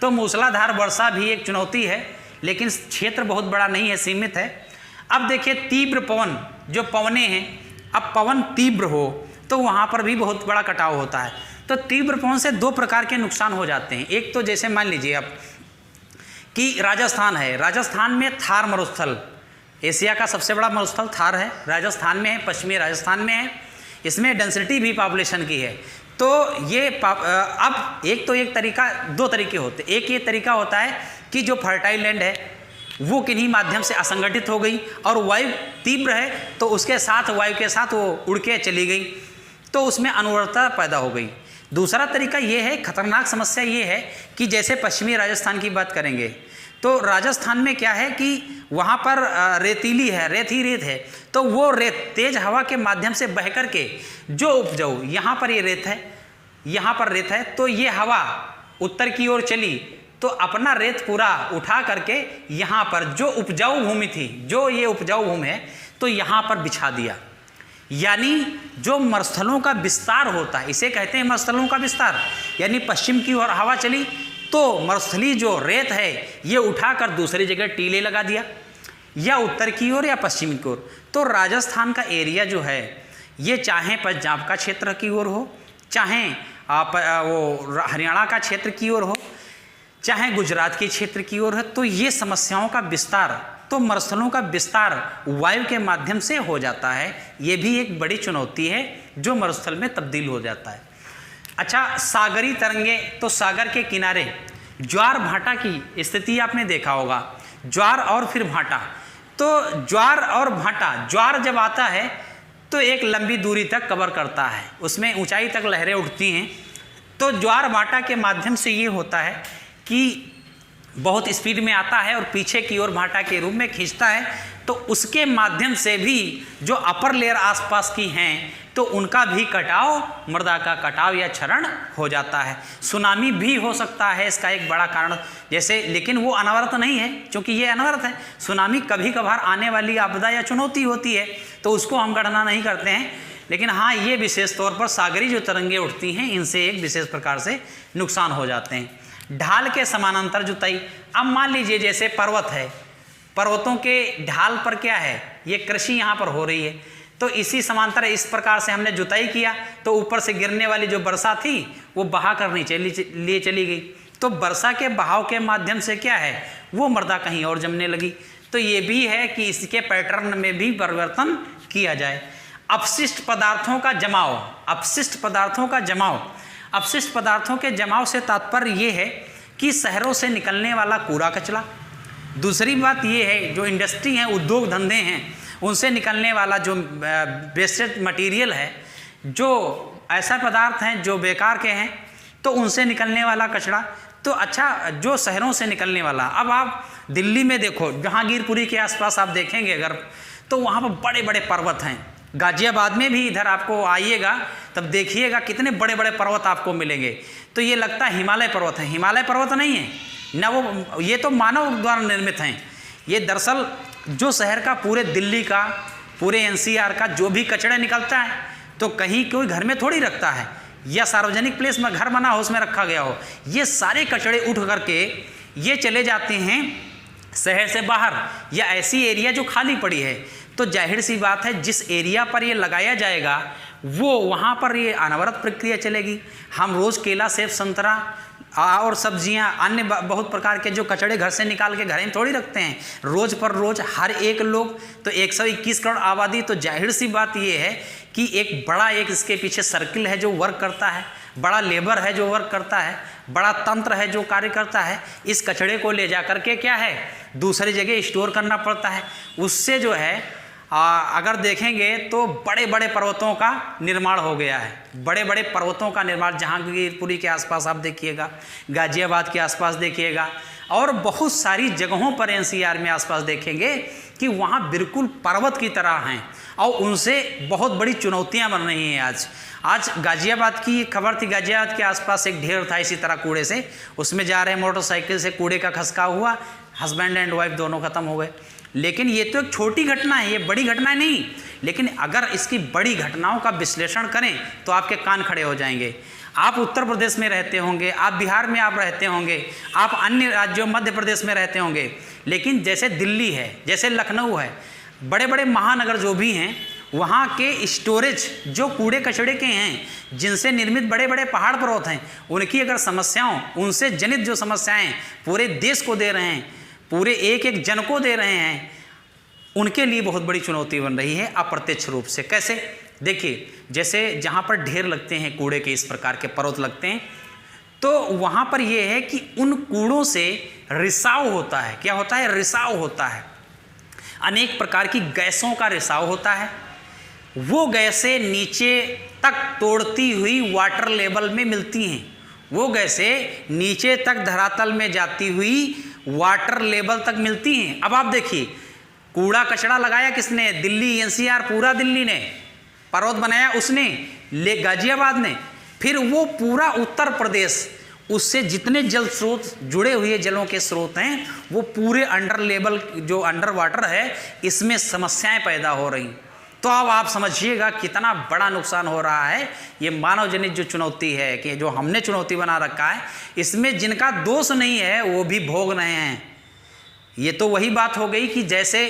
तो मूसलाधार वर्षा भी एक चुनौती है, लेकिन क्षेत्र बहुत बड़ा नहीं है, सीमित है। अब देखिए तीव्र पवन, जो पवने हैं, अब पवन तीव्र हो तो वहाँ पर भी बहुत बड़ा कटाव होता है। तो तीव्र पवन से दो प्रकार के नुकसान हो जाते हैं। एक तो जैसे मान लीजिए अब कि राजस्थान है, राजस्थान में थार मरुस्थल, एशिया का सबसे बड़ा मरुस्थल थार है, राजस्थान में है, पश्चिमी राजस्थान में है। इसमें डेंसिटी भी पॉपुलेशन की है। तो ये अब एक तरीका, दो तरीके होते हैं। एक ये तरीका होता है कि जो फर्टाइल लैंड है वो किन्हीं माध्यम से असंगठित हो गई और वायु तीव्र है तो उसके साथ, वायु के साथ वो उड़ के चली गई, तो उसमें अनुवर्तता पैदा हो गई। दूसरा तरीका ये है, खतरनाक समस्या ये है कि जैसे पश्चिमी राजस्थान की बात करेंगे तो राजस्थान में क्या है कि वहाँ पर रेतीली है, रेत ही रेत है, तो वो रेत तेज हवा के माध्यम से बह करके जो उपजाऊ, यहाँ पर ये रेत है, यहाँ पर रेत है, तो ये हवा उत्तर की ओर चली तो अपना रेत पूरा उठा करके यहाँ पर जो उपजाऊ भूमि थी, जो ये उपजाऊ भूमि है, तो यहाँ पर बिछा दिया। यानी जो मरुस्थलों का विस्तार होता है, इसे कहते हैं मरुस्थलों का विस्तार। यानी पश्चिम की ओर हवा चली तो मरुस्थली जो रेत है ये उठाकर दूसरी जगह टीले लगा दिया, या उत्तर की ओर या पश्चिम की ओर। तो राजस्थान का एरिया जो है ये चाहे पंजाब का क्षेत्र की ओर हो, चाहे वो हरियाणा का क्षेत्र की ओर हो, चाहे गुजरात के क्षेत्र की ओर है, तो ये समस्याओं का विस्तार, तो मरुस्थलों का विस्तार वायु के माध्यम से हो जाता है। ये भी एक बड़ी चुनौती है जो मरुस्थल में तब्दील हो जाता है। अच्छा, सागरी तरंगे, तो सागर के किनारे ज्वार भाटा की स्थिति आपने देखा होगा, ज्वार और फिर भाटा। तो ज्वार और भाटा, ज्वार जब आता है तो एक लंबी दूरी तक कवर करता है, उसमें ऊंचाई तक लहरें उठती हैं। तो ज्वार भाटा के माध्यम से ये होता है कि बहुत स्पीड में आता है और पीछे की ओर भाटा के रूप में खींचता है, तो उसके माध्यम से भी जो अपर लेयर आसपास की हैं तो उनका भी कटाव, मृदा का कटाव या क्षरण हो जाता है। सुनामी भी हो सकता है इसका एक बड़ा कारण, जैसे, लेकिन वो अनवरत नहीं है, क्योंकि ये अनवरत है। सुनामी कभी कभार आने वाली आपदा या चुनौती होती है, तो उसको हम गणना नहीं करते हैं। लेकिन हाँ, ये विशेष तौर पर सागरी जो तरंगे उठती हैं इनसे एक विशेष प्रकार से नुकसान हो जाते हैं। ढाल के समानांतर जुताई, अब मान लीजिए जैसे पर्वत है, पर्वतों के ढाल पर क्या है, ये कृषि यहाँ पर हो रही है, तो इसी समांतर इस प्रकार से हमने जुताई किया तो ऊपर से गिरने वाली जो वर्षा थी वो बहा कर नीचे लिए चली गई, तो वर्षा के बहाव के माध्यम से क्या है, वो मृदा कहीं और जमने लगी। तो ये भी है कि इसके पैटर्न में भी परिवर्तन किया जाए। अपशिष्ट पदार्थों का जमाव, अपशिष्ट पदार्थों का जमाव, अपशिष्ट पदार्थों के जमाव से तात्पर्य ये है कि शहरों से निकलने वाला कूड़ा कचरा। दूसरी बात ये है, जो इंडस्ट्री हैं, उद्योग धंधे हैं, उनसे निकलने वाला जो वेस्टेज मटेरियल है, जो ऐसा पदार्थ हैं जो बेकार के हैं, तो उनसे निकलने वाला कचरा। तो अच्छा, जो शहरों से निकलने वाला, अब आप दिल्ली में देखो, जहांगीरपुरी के आसपास आप देखेंगे अगर, तो वहाँ पर बड़े बड़े पर्वत हैं। गाजियाबाद में भी इधर आपको आइएगा तब देखिएगा कितने बड़े बड़े पर्वत आपको मिलेंगे, तो ये लगता है हिमालय पर्वत है। हिमालय पर्वत नहीं है ना, वो ये तो मानव द्वारा निर्मित हैं। ये दरअसल जो शहर का, पूरे दिल्ली का, पूरे एनसीआर का जो भी कचरा निकलता है, तो कहीं कोई घर में थोड़ी रखता है या सार्वजनिक प्लेस में घर बना हो उसमें रखा गया हो, ये सारे कचरे उठ करके ये चले जाते हैं शहर से बाहर या ऐसी एरिया जो खाली पड़ी है। तो जाहिर सी बात है, जिस एरिया पर ये लगाया जाएगा वो वहाँ पर ये अनवरत प्रक्रिया चलेगी। हम रोज़ केला, सेब, संतरा और सब्जियां, अन्य बहुत प्रकार के जो कचड़े घर से निकाल के घर में थोड़ी रखते हैं, रोज़ पर रोज़ हर एक लोग, तो 121 करोड़ आबादी, तो जाहिर सी बात ये है कि एक बड़ा, एक इसके पीछे सर्किल है जो वर्क करता है, बड़ा लेबर है जो वर्क करता है, बड़ा तंत्र है जो कार्य करता है। इस कचड़े को ले जा करके क्या है, दूसरी जगह स्टोर करना पड़ता है। उससे जो है अगर देखेंगे तो बड़े बड़े पर्वतों का निर्माण हो गया है। बड़े बड़े पर्वतों का निर्माण जहांगीरपुरी के आसपास आप देखिएगा, गाजियाबाद के आसपास देखिएगा, और बहुत सारी जगहों पर एनसीआर में आसपास देखेंगे कि वहाँ बिल्कुल पर्वत की तरह हैं और उनसे बहुत बड़ी चुनौतियाँ बन रही हैं। आज गाजियाबाद की खबर थी, गाजियाबाद के आसपास एक ढेर था इसी तरह कूड़े से, उसमें जा रहे मोटरसाइकिल से कूड़े का खसका हुआ, हस्बैंड एंड वाइफ दोनों खत्म हो गए। लेकिन ये तो एक छोटी घटना है, ये बड़ी घटना नहीं, लेकिन अगर इसकी बड़ी घटनाओं का विश्लेषण करें तो आपके कान खड़े हो जाएंगे। आप उत्तर प्रदेश में रहते होंगे, आप बिहार में आप रहते होंगे, आप अन्य राज्यों मध्य प्रदेश में रहते होंगे, लेकिन जैसे दिल्ली है, जैसे लखनऊ है, बड़े बड़े महानगर जो भी हैं, वहाँ के स्टोरेज जो कूड़े कचड़े के हैं, जिनसे निर्मित बड़े बड़े पहाड़ पर्वत हैं, उनकी अगर समस्याओं, उनसे जनित जो समस्याएं पूरे देश को दे रहे हैं, पूरे एक एक जन को दे रहे हैं, उनके लिए बहुत बड़ी चुनौती बन रही है अप्रत्यक्ष रूप से। कैसे? देखिए, जैसे जहाँ पर ढेर लगते हैं कूड़े के, इस प्रकार के पर्वत लगते हैं, तो वहाँ पर यह है कि उन कूड़ों से रिसाव होता है। क्या होता है? रिसाव होता है। अनेक प्रकार की गैसों का रिसाव होता है। वो गैसें नीचे तक तोड़ती हुई वाटर लेवल में मिलती हैं, वो गैसें नीचे तक धरातल में जाती हुई वाटर लेवल तक मिलती हैं। अब आप देखिए, कूड़ा कचड़ा लगाया किसने? दिल्ली, एनसीआर, पूरा दिल्ली ने पर्वत बनाया, उसने गाजियाबाद ने, फिर वो पूरा उत्तर प्रदेश, उससे जितने जल स्रोत जुड़े हुए जलों के स्रोत हैं, वो पूरे अंडर लेवल जो अंडर वाटर है, इसमें समस्याएं पैदा हो रही। तो अब आप समझिएगा कितना बड़ा नुकसान हो रहा है। ये मानव जनित जो चुनौती है, कि जो हमने चुनौती बना रखा है, इसमें जिनका दोष नहीं है वो भी भोग रहे हैं। ये तो वही बात हो गई कि जैसे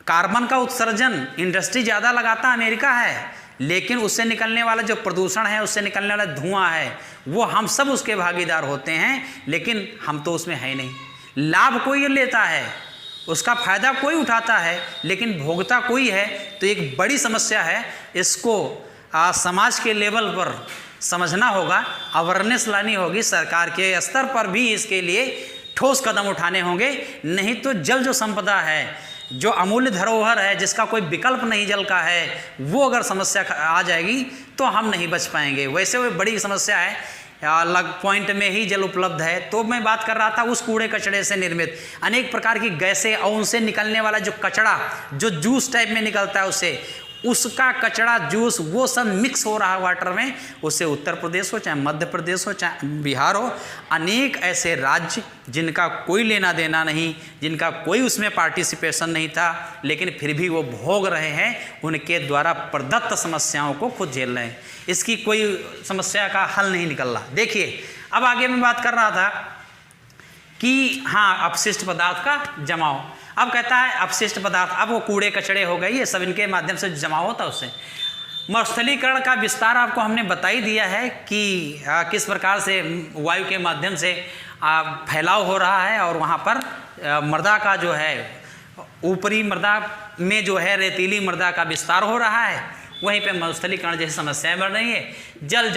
कार्बन का उत्सर्जन इंडस्ट्री ज़्यादा लगाता अमेरिका है, लेकिन उससे निकलने वाला जो प्रदूषण है, उससे निकलने वाला धुआं है, वो हम सब उसके भागीदार होते हैं, लेकिन हम तो उसमें है नहीं। लाभ कोई लेता है, उसका फायदा कोई उठाता है, लेकिन भोगता कोई है। तो एक बड़ी समस्या है, इसको समाज के लेवल पर समझना होगा, अवेयरनेस लानी होगी, सरकार के स्तर पर भी इसके लिए ठोस कदम उठाने होंगे। नहीं तो जल जो संपदा है, जो अमूल्य धरोहर है, जिसका कोई विकल्प नहीं जल का है, वो अगर समस्या आ जाएगी तो हम नहीं बच पाएंगे। वैसे वो बड़ी समस्या है, अलग पॉइंट में ही जल उपलब्ध है। तो मैं बात कर रहा था उस कूड़े कचड़े से निर्मित अनेक प्रकार की गैसें और उनसे निकलने वाला जो कचड़ा, जो जूस टाइप में निकलता है, उसका कचड़ा, जूस, वो सब मिक्स हो रहा है वाटर में। उससे उत्तर प्रदेश हो, चाहे मध्य प्रदेश हो, चाहे बिहार हो, अनेक ऐसे राज्य जिनका कोई लेना देना नहीं, जिनका कोई उसमें पार्टिसिपेशन नहीं था, लेकिन फिर भी वो भोग रहे हैं, उनके द्वारा प्रदत्त समस्याओं को खुद झेल रहे हैं। इसकी कोई समस्या का हल नहीं निकल रहा। देखिए, अब आगे मैं बात कर रहा था कि हाँ, अपशिष्ट पदार्थ का जमाव। अब कहता है अपशिष्ट पदार्थ, अब वो कूड़े कचड़े हो गए, ये सब इनके माध्यम से जमा होता है। उससे मरुस्थलीकरण का विस्तार आपको हमने बता ही दिया है कि किस प्रकार से वायु के माध्यम से फैलाव हो रहा है, और वहाँ पर मृदा का जो है, ऊपरी मृदा में जो है रेतीली मृदा का विस्तार हो रहा है, वहीं पे मरुस्थलीकरण जैसी समस्याएं बढ़ रही है। जल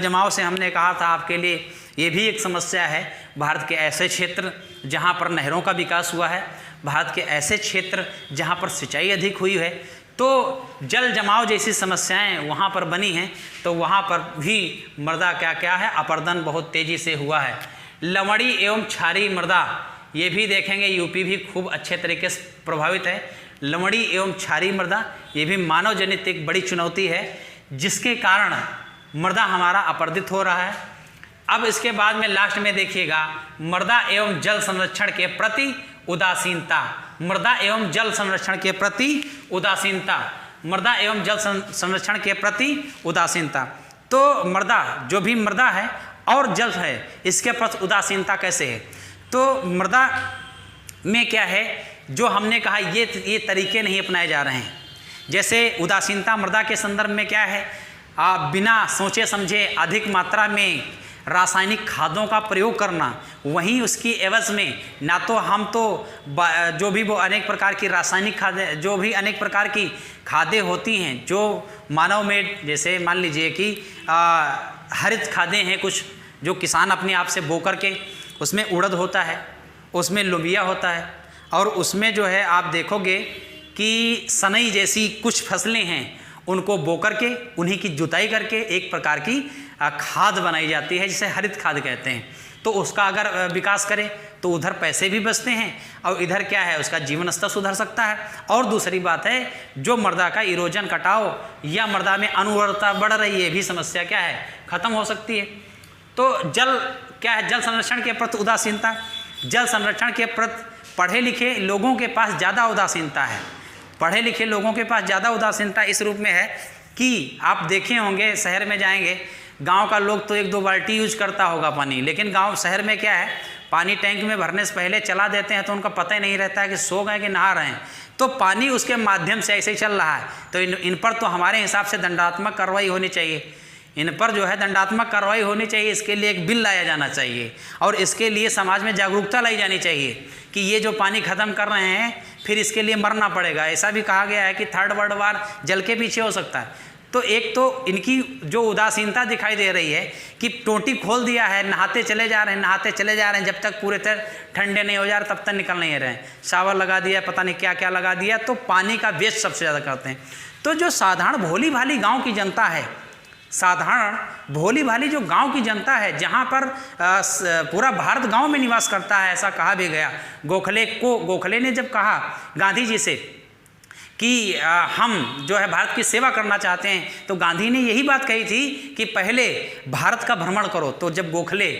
जमाव से हमने कहा था आपके लिए, ये भी एक समस्या है। भारत के ऐसे क्षेत्र जहाँ पर नहरों का विकास हुआ है, भारत के ऐसे क्षेत्र जहाँ पर सिंचाई अधिक हुई है, तो जल जमाव जैसी समस्याएं वहाँ पर बनी हैं, तो वहाँ पर भी मृदा क्या है, अपरदन बहुत तेज़ी से हुआ है। लवणी एवं क्षारीय मृदा, ये भी देखेंगे यूपी भी खूब अच्छे तरीके से प्रभावित है। लवणी एवं क्षारीय मृदा, ये भी मानव जनित एक बड़ी चुनौती है, जिसके कारण मृदा हमारा अपरदित हो रहा है। अब इसके बाद में लास्ट में देखिएगा, मृदा एवं जल संरक्षण के प्रति उदासीनता। मृदा एवं जल संरक्षण के प्रति उदासीनता, मृदा एवं जल संरक्षण के प्रति उदासीनता। तो मृदा, जो भी मृदा है और जल है, इसके प्रति उदासीनता कैसे है? तो मृदा में क्या है, जो हमने कहा ये तरीके नहीं अपनाए जा रहे हैं। जैसे उदासीनता मृदा के संदर्भ में क्या है, बिना सोचे समझे अधिक मात्रा में रासायनिक खादों का प्रयोग करना, वहीं उसकी एवज में ना तो हम तो जो भी वो अनेक प्रकार की रासायनिक खादें, जो भी अनेक प्रकार की खादें होती हैं जो मानव में, जैसे मान लीजिए कि हरित खादें हैं कुछ, जो किसान अपने आप से बो करके, उसमें उड़द होता है, उसमें लोबिया होता है, और उसमें जो है आप देखोगे कि सनई जैसी कुछ फसलें हैं, उनको बो करके उन्हीं की जुताई करके एक प्रकार की खाद बनाई जाती है, जिसे हरित खाद कहते हैं। तो उसका अगर विकास करे तो उधर पैसे भी बचते हैं और इधर क्या है, उसका जीवन स्तर सुधर सकता है। और दूसरी बात है, जो मृदा का इरोजन कटाव या मृदा में अनुर्वरता बढ़ रही है, भी समस्या क्या है, खत्म हो सकती है। तो जल क्या है, जल संरक्षण के प्रति उदासीनता, जल संरक्षण के प्रति पढ़े लिखे लोगों के पास ज़्यादा उदासीनता है। पढ़े लिखे लोगों के पास ज़्यादा उदासीनता इस रूप में है कि आप देखे होंगे, शहर में जाएंगे, गांव का लोग तो 1-2 बाल्टी यूज करता होगा पानी, लेकिन गांव शहर में क्या है, पानी टैंक में भरने से पहले चला देते हैं तो उनका पता ही नहीं रहता है कि सो गए कि नहा रहे हैं। तो पानी उसके माध्यम से ऐसे ही चल रहा है। तो इन पर तो हमारे हिसाब से दंडात्मक कार्रवाई होनी चाहिए, इन पर जो है दंडात्मक कार्रवाई होनी चाहिए। इसके लिए एक बिल लाया जाना चाहिए और इसके लिए समाज में जागरूकता लाई जानी चाहिए कि ये जो पानी ख़त्म कर रहे हैं फिर इसके लिए मरना पड़ेगा। ऐसा भी कहा गया है कि 3rd वर्ल्ड वार जल के पीछे हो सकता है। तो एक तो इनकी जो उदासीनता दिखाई दे रही है कि टोटी खोल दिया है, नहाते चले जा रहे हैं, नहाते चले जा रहे हैं, जब तक पूरे तरह ठंडे नहीं हो जा रहे तब तक निकल नहीं रहे हैं, शावर लगा दिया, पता नहीं क्या क्या लगा दिया, तो पानी का वेस्ट सबसे ज़्यादा करते हैं। तो जो साधारण भोली भाली गाँव की जनता है, साधारण भोली भाली जो गांव की जनता है, जहां पर पूरा भारत गांव में निवास करता है, ऐसा कहा भी गया। गोखले ने जब कहा गांधी जी से कि हम जो है भारत की सेवा करना चाहते हैं, तो गांधी ने यही बात कही थी कि पहले भारत का भ्रमण करो। तो जब गोखले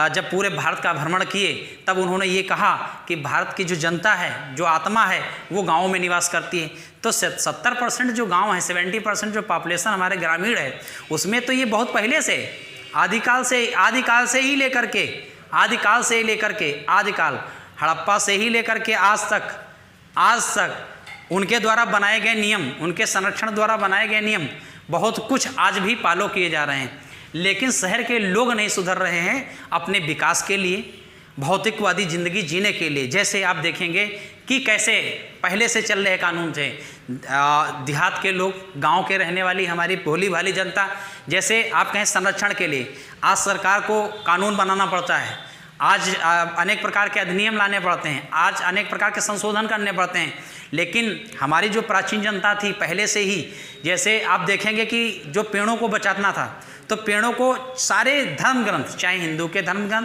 जब पूरे भारत का भ्रमण किए तब उन्होंने ये कहा कि भारत की जो जनता है, जो आत्मा है, वो गाँवों में निवास करती है। तो 70% जो गांव है, 70% जो पॉपुलेशन हमारे ग्रामीण है, उसमें तो ये बहुत पहले से आदिकाल से ही लेकर के आदिकाल हड़प्पा से ही लेकर के आज तक उनके द्वारा बनाए गए नियम, उनके संरक्षण द्वारा बनाए गए नियम बहुत कुछ आज भी फॉलो किए जा रहे हैं। लेकिन शहर के लोग नहीं सुधर रहे हैं अपने विकास के लिए, भौतिकवादी ज़िंदगी जीने के लिए। जैसे आप देखेंगे कि कैसे पहले से चल रहे कानून थे, देहात के लोग, गांव के रहने वाली हमारी भोली भाली जनता, जैसे आप कहें संरक्षण के लिए आज सरकार को कानून बनाना पड़ता है, आज अनेक प्रकार के अधिनियम लाने पड़ते हैं, आज अनेक प्रकार के संशोधन करने पड़ते हैं। लेकिन हमारी जो प्राचीन जनता थी पहले से ही, जैसे आप देखेंगे कि जो पेड़ों को बचाना था, तो पेड़ों को सारे धर्म ग्रंथ, चाहे हिंदू के धर्म ग्रंथ,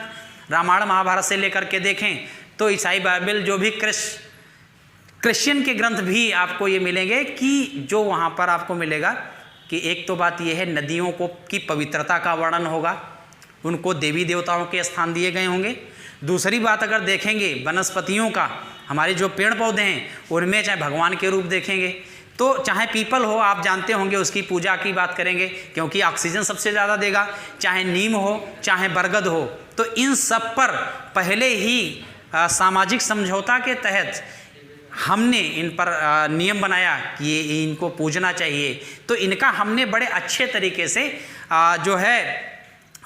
रामायण महाभारत से लेकर के देखें तो ईसाई बाइबल, जो भी क्रिश्चियन के ग्रंथ भी आपको ये मिलेंगे कि जो वहाँ पर आपको मिलेगा कि एक तो बात ये है, नदियों की पवित्रता का वर्णन होगा, उनको देवी देवताओं के स्थान दिए गए होंगे। दूसरी बात अगर देखेंगे वनस्पतियों का, हमारे जो पेड़ पौधे हैं उनमें चाहे भगवान के रूप देखेंगे, तो चाहे पीपल हो, आप जानते होंगे उसकी पूजा की बात करेंगे क्योंकि ऑक्सीजन सबसे ज़्यादा देगा, चाहे नीम हो, चाहे बरगद हो, तो इन सब पर पहले ही सामाजिक समझौता के तहत हमने इन पर नियम बनाया कि ये इनको पूजना चाहिए। तो इनका हमने बड़े अच्छे तरीके से जो है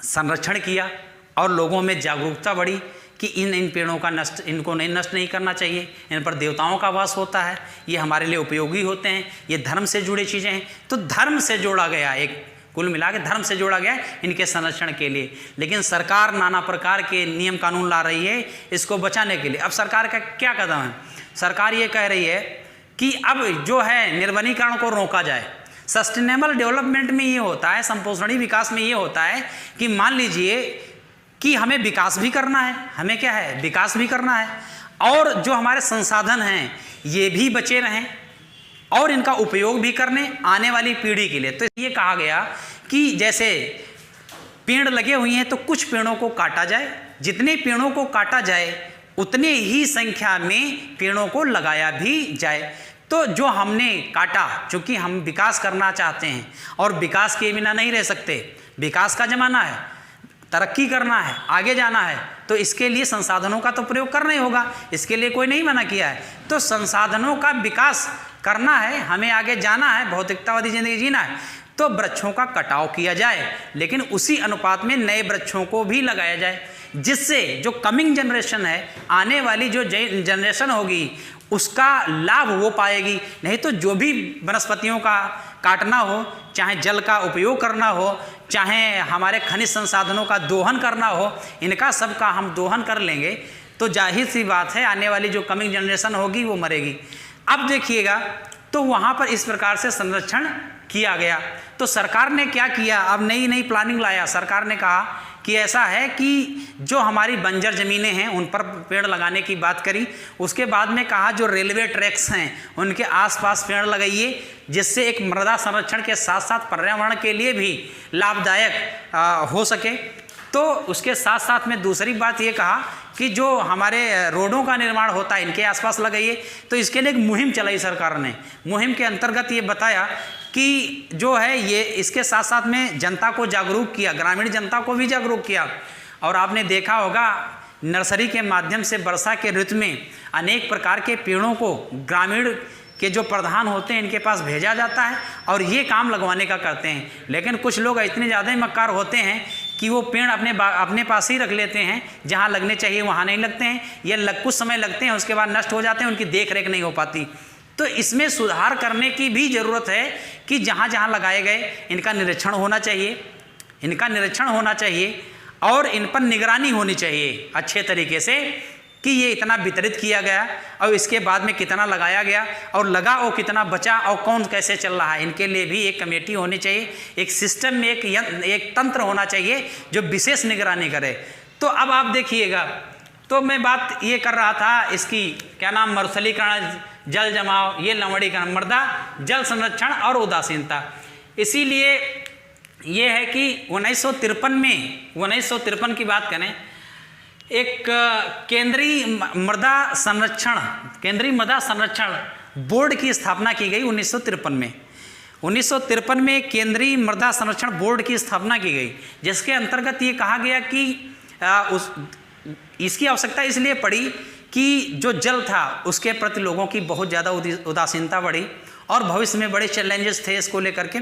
संरक्षण किया और लोगों में जागरूकता बढ़ी कि इन पेड़ों का इनको नष्ट नहीं करना चाहिए, इन पर देवताओं का वास होता है, ये हमारे लिए उपयोगी होते हैं, ये धर्म से जुड़ी चीज़ें हैं। तो धर्म से जोड़ा गया, एक कुल मिला के धर्म से जोड़ा गया इनके संरक्षण के लिए। लेकिन सरकार नाना प्रकार के नियम कानून ला रही है इसको बचाने के लिए। अब सरकार का क्या कदम है? सरकार ये कह रही है कि अब जो है निर्वनीकरण को रोका जाए। सस्टेनेबल डेवलपमेंट में ये होता है, संपोषणी विकास में ये होता है कि मान लीजिए कि हमें विकास भी करना है, हमें क्या है, विकास भी करना है, और जो हमारे संसाधन हैं ये भी बचे रहें और इनका उपयोग भी करने आने वाली पीढ़ी के लिए। तो ये कहा गया कि जैसे पेड़ लगे हुए हैं तो कुछ पेड़ों को काटा जाए, जितने पेड़ों को काटा जाए उतने ही संख्या में पेड़ों को लगाया भी जाए। तो जो हमने काटा, चूंकि हम विकास करना चाहते हैं और विकास के बिना नहीं रह सकते, विकास का जमाना है, तरक्की करना है, आगे जाना है, तो इसके लिए संसाधनों का तो प्रयोग करना ही होगा, इसके लिए कोई नहीं मना किया है। तो संसाधनों का विकास करना है, हमें आगे जाना है, भौतिकतावादी जिंदगी जीना है, तो वृक्षों का कटाव किया जाए, लेकिन उसी अनुपात में नए वृक्षों को भी लगाया जाए, जिससे जो कमिंग जनरेशन है, आने वाली जो जनरेशन होगी उसका लाभ वो पाएगी। नहीं तो जो भी वनस्पतियों का काटना हो, चाहे जल का उपयोग करना हो, चाहे हमारे खनिज संसाधनों का दोहन करना हो, इनका सब का हम दोहन कर लेंगे तो जाहिर सी बात है आने वाली जो कमिंग जनरेशन होगी वो मरेगी। अब देखिएगा तो वहाँ पर इस प्रकार से संरक्षण किया गया। तो सरकार ने क्या किया, अब नई नई प्लानिंग लाया। सरकार ने कहा कि ऐसा है कि जो हमारी बंजर ज़मीनें हैं उन पर पेड़ लगाने की बात करी। उसके बाद में कहा जो रेलवे ट्रैक्स हैं उनके आसपास पेड़ लगाइए, जिससे एक मृदा संरक्षण के साथ साथ पर्यावरण के लिए भी लाभदायक हो सके। तो उसके साथ साथ में दूसरी बात ये कहा कि जो हमारे रोडों का निर्माण होता है इनके आसपास लगाइए। तो इसके लिए एक मुहिम चलाई सरकार ने। मुहिम के अंतर्गत ये बताया कि जो है ये इसके साथ साथ में जनता को जागरूक किया, ग्रामीण जनता को भी जागरूक किया। और आपने देखा होगा नर्सरी के माध्यम से वर्षा के ऋतु में अनेक प्रकार के पेड़ों को ग्रामीण के जो प्रधान होते हैं इनके पास भेजा जाता है और ये काम लगवाने का करते हैं। लेकिन कुछ लोग इतने ज़्यादा ही मक्कार होते हैं कि वो पेड़ अपने पास ही रख लेते हैं, जहाँ लगने चाहिए वहाँ नहीं लगते हैं, या कुछ समय लगते हैं उसके बाद नष्ट हो जाते हैं, उनकी देख रेख नहीं हो पाती। तो इसमें सुधार करने की भी ज़रूरत है कि जहाँ जहाँ लगाए गए इनका निरीक्षण होना चाहिए, और इन पर निगरानी होनी चाहिए अच्छे तरीके से कि ये इतना वितरित किया गया और इसके बाद में कितना लगाया गया और लगा और कितना बचा और कौन कैसे चल रहा है। इनके लिए भी एक कमेटी होनी चाहिए, एक सिस्टम में एक तंत्र होना चाहिए जो विशेष निगरानी करे। तो अब आप देखिएगा, तो मैं बात ये कर रहा था इसकी क्या नाम, मरुस्थलीकरण, जल जमाव, ये लवणीकरण, मृदा जल संरक्षण और उदासीनता। इसीलिए ये है कि 1953 की बात करें, एक केंद्रीय मृदा संरक्षण बोर्ड की स्थापना की गई 1953 में। 1953 में केंद्रीय मृदा संरक्षण बोर्ड की स्थापना की गई, जिसके अंतर्गत ये कहा गया कि इसकी आवश्यकता इसलिए पड़ी कि जो जल था उसके प्रति लोगों की बहुत ज़्यादा उदासीनता बढ़ी और भविष्य में बड़े चैलेंजेस थे इसको लेकर के,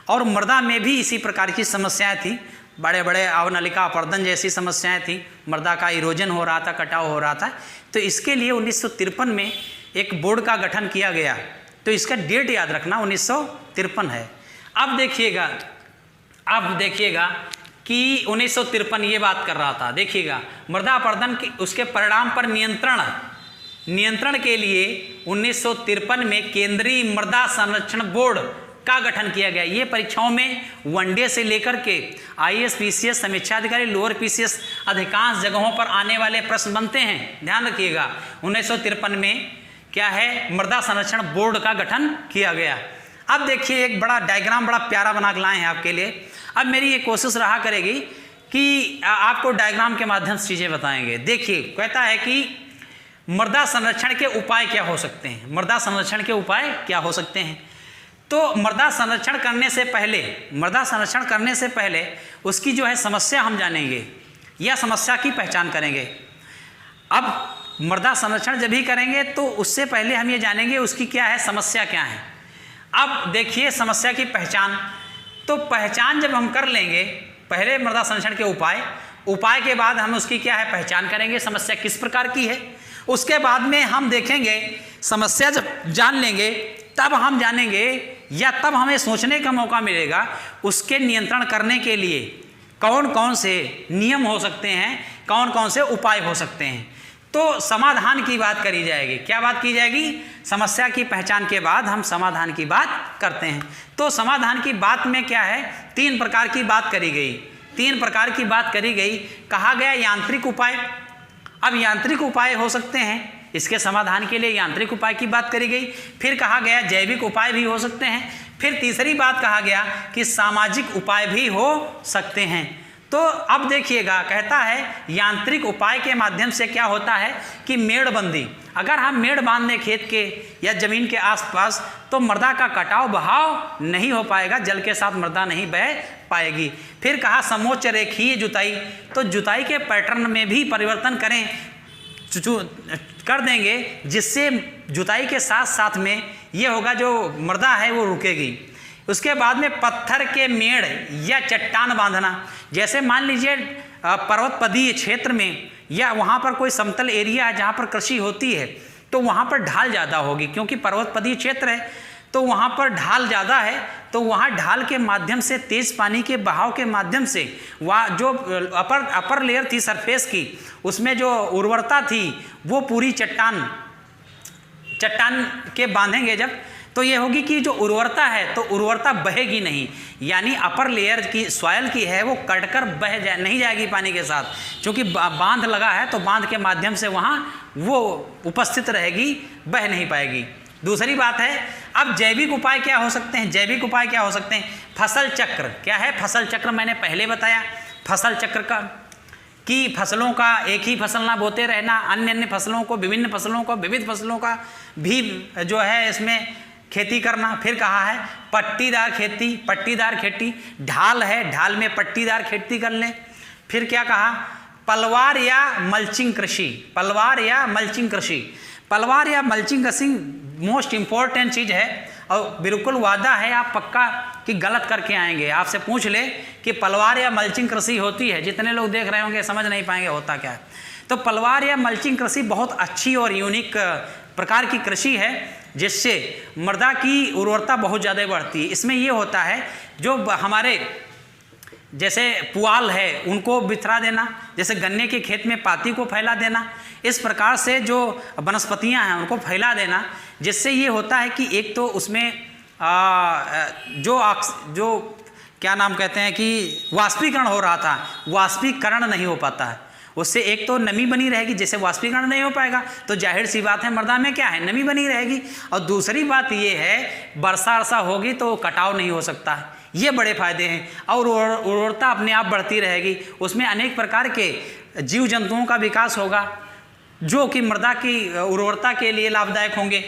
और मृदा में भी इसी प्रकार की समस्याएं थी, बड़े बड़े अवनलिका अपर्दन जैसी समस्याएं थी, मृदा का इरोजन हो रहा था, कटाव हो रहा था। तो इसके लिए 1953 में एक बोर्ड का गठन किया गया। तो इसका डेट याद रखना 1953 है। अब देखिएगा कि 1953 ये बात कर रहा था। देखिएगा मृदा अपर्दन के उसके परिणाम पर नियंत्रण के लिए 1953 में केंद्रीय मृदा संरक्षण बोर्ड का गठन किया गया। ये परीक्षाओं में वनडे से लेकर के IAS PCS समीक्षा अधिकारी लोअर PCS अधिकांश जगहों पर आने वाले प्रश्न बनते हैं। ध्यान रखिएगा 1953 में क्या है, मृदा संरक्षण बोर्ड का गठन किया गया। अब देखिए एक बड़ा डायग्राम बड़ा प्यारा बना के लाए हैं आपके लिए। अब मेरी ये कोशिश रहा करेगी कि आपको डायग्राम के माध्यम से चीज़ें बताएंगे। देखिए कहता है कि मृदा संरक्षण के उपाय क्या हो सकते हैं, मृदा संरक्षण के उपाय क्या हो सकते हैं। तो मृदा संरक्षण करने से पहले उसकी जो है समस्या हम जानेंगे या समस्या की पहचान करेंगे। अब मृदा संरक्षण जब भी करेंगे तो उससे पहले हम ये जानेंगे उसकी क्या है, समस्या क्या है। अब देखिए समस्या की पहचान, तो पहचान जब हम कर लेंगे, पहले मृदा संरक्षण के उपाय के बाद हम उसकी क्या है पहचान करेंगे, समस्या किस प्रकार की है। उसके बाद में हम देखेंगे, समस्या जब जान लेंगे तब हम जानेंगे या तब हमें सोचने का मौका मिलेगा उसके नियंत्रण करने के लिए कौन कौन से नियम हो सकते हैं, कौन कौन से उपाय हो सकते हैं। तो समाधान की बात करी जाएगी। क्या बात की जाएगी, समस्या की पहचान के बाद हम समाधान की बात करते हैं। तो समाधान की बात में क्या है, 3 प्रकार की बात करी गई। कहा गया यांत्रिक उपाय। अब यांत्रिक उपाय हो सकते हैं, इसके समाधान के लिए यांत्रिक उपाय की बात करी गई। फिर कहा गया जैविक उपाय भी हो सकते हैं। फिर तीसरी बात कहा गया कि सामाजिक उपाय भी हो सकते हैं। तो अब देखिएगा, कहता है यांत्रिक उपाय के माध्यम से क्या होता है कि मेड़बंदी, अगर हम मेड़ बांध दें खेत के या जमीन के आसपास तो मृदा का कटाव बहाव नहीं हो पाएगा, जल के साथ मृदा नहीं बह पाएगी। फिर कहा समोच्च रेखीय जुताई, तो जुताई के पैटर्न में भी परिवर्तन कर देंगे, जिससे जुताई के साथ साथ में ये होगा जो मृदा है वो रुकेगी। उसके बाद में पत्थर के मेड़ या चट्टान बांधना, जैसे मान लीजिए पर्वतपदीय क्षेत्र में या वहाँ पर कोई समतल एरिया है जहाँ पर कृषि होती है तो वहाँ पर ढाल ज़्यादा होगी, क्योंकि पर्वतपदीय क्षेत्र है तो वहाँ पर ढाल ज़्यादा है। तो वहाँ ढाल के माध्यम से, तेज़ पानी के बहाव के माध्यम से वहाँ जो अपर लेयर थी सरफेस की, उसमें जो उर्वरता थी वो पूरी चट्टान के बांधेंगे जब, तो ये होगी कि जो उर्वरता है तो उर्वरता बहेगी नहीं, यानी अपर लेयर की सॉयल की है वो कटकर नहीं जाएगी पानी के साथ, क्योंकि बांध लगा है तो बांध के माध्यम से वहाँ वो उपस्थित रहेगी, बह नहीं पाएगी। दूसरी बात है, अब जैविक उपाय क्या हो सकते हैं? जैविक उपाय क्या हो सकते हैं? फसल चक्र। क्या है फसल चक्र? मैंने पहले बताया फसल चक्र का कि फसलों का एक ही फसल ना बोते रहना, अन्य अन्य फसलों को, विभिन्न फसलों को, विविध फसलों का भी जो है इसमें खेती करना। फिर कहा है पट्टीदार खेती, पट्टीदार खेती, ढाल है, ढाल में पट्टीदार खेती कर लें। फिर क्या कहा? पलवार या मल्चिंग कृषि, पलवार या मल्चिंग कृषि। पलवार या मल्चिंग कृषि मोस्ट इम्पॉर्टेंट चीज़ है और बिल्कुल वादा है, आप पक्का कि गलत करके आएंगे। आपसे पूछ ले कि पलवार या मल्चिंग कृषि होती है, जितने लोग देख रहे होंगे समझ नहीं पाएंगे होता क्या है। तो पलवार या मल्चिंग कृषि बहुत अच्छी और यूनिक प्रकार की कृषि है, जिससे मृदा की उर्वरता बहुत ज़्यादा बढ़ती है। इसमें ये होता है जो हमारे जैसे पुआल है उनको बिथरा देना, जैसे गन्ने के खेत में पाती को फैला देना, इस प्रकार से जो वनस्पतियां हैं उनको फैला देना, जिससे ये होता है कि एक तो उसमें जो क्या नाम कहते हैं कि वाष्पीकरण हो रहा था, वाष्पीकरण नहीं हो पाता है। उससे एक तो नमी बनी रहेगी, जैसे वाष्पीकरण नहीं हो पाएगा तो जाहिर सी बात है मृदा में क्या है, नमी बनी रहेगी। और दूसरी बात ये है वर्षा वर्षा होगी तो कटाव नहीं हो सकता है, ये बड़े फायदे हैं। और उर्वरता अपने आप बढ़ती रहेगी, उसमें अनेक प्रकार के जीव जंतुओं का विकास होगा जो कि मृदा की उर्वरता के लिए लाभदायक होंगे।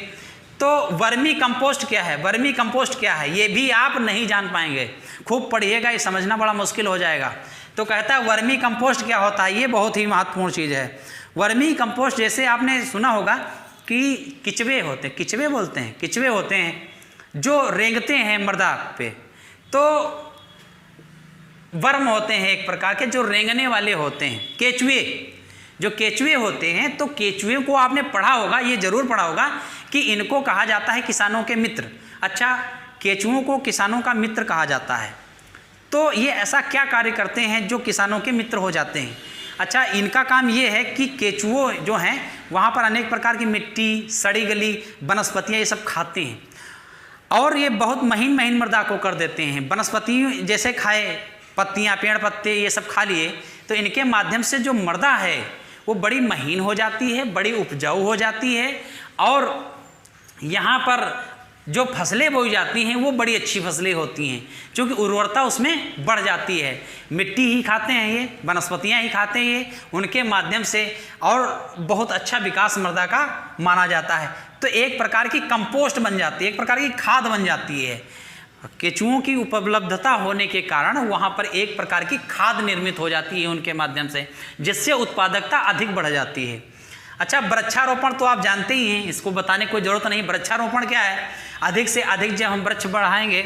तो वर्मी कंपोस्ट क्या है? वर्मी कंपोस्ट क्या है ये भी आप नहीं जान पाएंगे, खूब पढ़िएगा, ये समझना बड़ा मुश्किल हो जाएगा। तो कहता है वर्मी कंपोस्ट क्या होता है, ये बहुत ही महत्वपूर्ण चीज़ है। वर्मी कंपोस्ट जैसे आपने सुना होगा कि किचवे होते हैं, किचवे बोलते हैं, किचवे होते हैं जो रेंगते हैं मृदा पे, तो वर्म होते हैं एक प्रकार के जो रेंगने वाले होते हैं, केचुए, जो केचुए होते हैं। तो केचुए को आपने पढ़ा होगा, ये जरूर पढ़ा होगा कि इनको कहा जाता है किसानों के मित्र। अच्छा, केचुओं को किसानों का मित्र कहा जाता है, तो ये ऐसा क्या कार्य करते हैं जो किसानों के मित्र हो जाते हैं? अच्छा, इनका काम ये है कि केचुओं जो हैं वहाँ पर अनेक प्रकार की मिट्टी, सड़ी गली वनस्पतियाँ ये सब खाते हैं और ये बहुत महीन महीन मृदा को कर देते हैं। वनस्पति जैसे खाए, पत्तियाँ, पेड़ पत्ते ये सब खा लिए, तो इनके माध्यम से जो मृदा है वो बड़ी महीन हो जाती है, बड़ी उपजाऊ हो जाती है और यहाँ पर जो फसलें बोई जाती हैं वो बड़ी अच्छी फसलें होती हैं, क्योंकि उर्वरता उसमें बढ़ जाती है। मिट्टी ही खाते हैं ये, वनस्पतियाँ ही खाते हैं ये, उनके माध्यम से और बहुत अच्छा विकास मृदा का माना जाता है। तो एक प्रकार की कंपोस्ट बन जाती है, एक प्रकार की खाद बन जाती है। केचुओं की उपलब्धता होने के कारण वहाँ पर एक प्रकार की खाद निर्मित हो जाती है उनके माध्यम से, जिससे उत्पादकता अधिक बढ़ जाती है। अच्छा, वृक्षारोपण तो आप जानते ही हैं, इसको बताने की कोई ज़रूरत नहीं। वृक्षारोपण क्या है? अधिक से अधिक जब हम वृक्ष बढ़ाएंगे,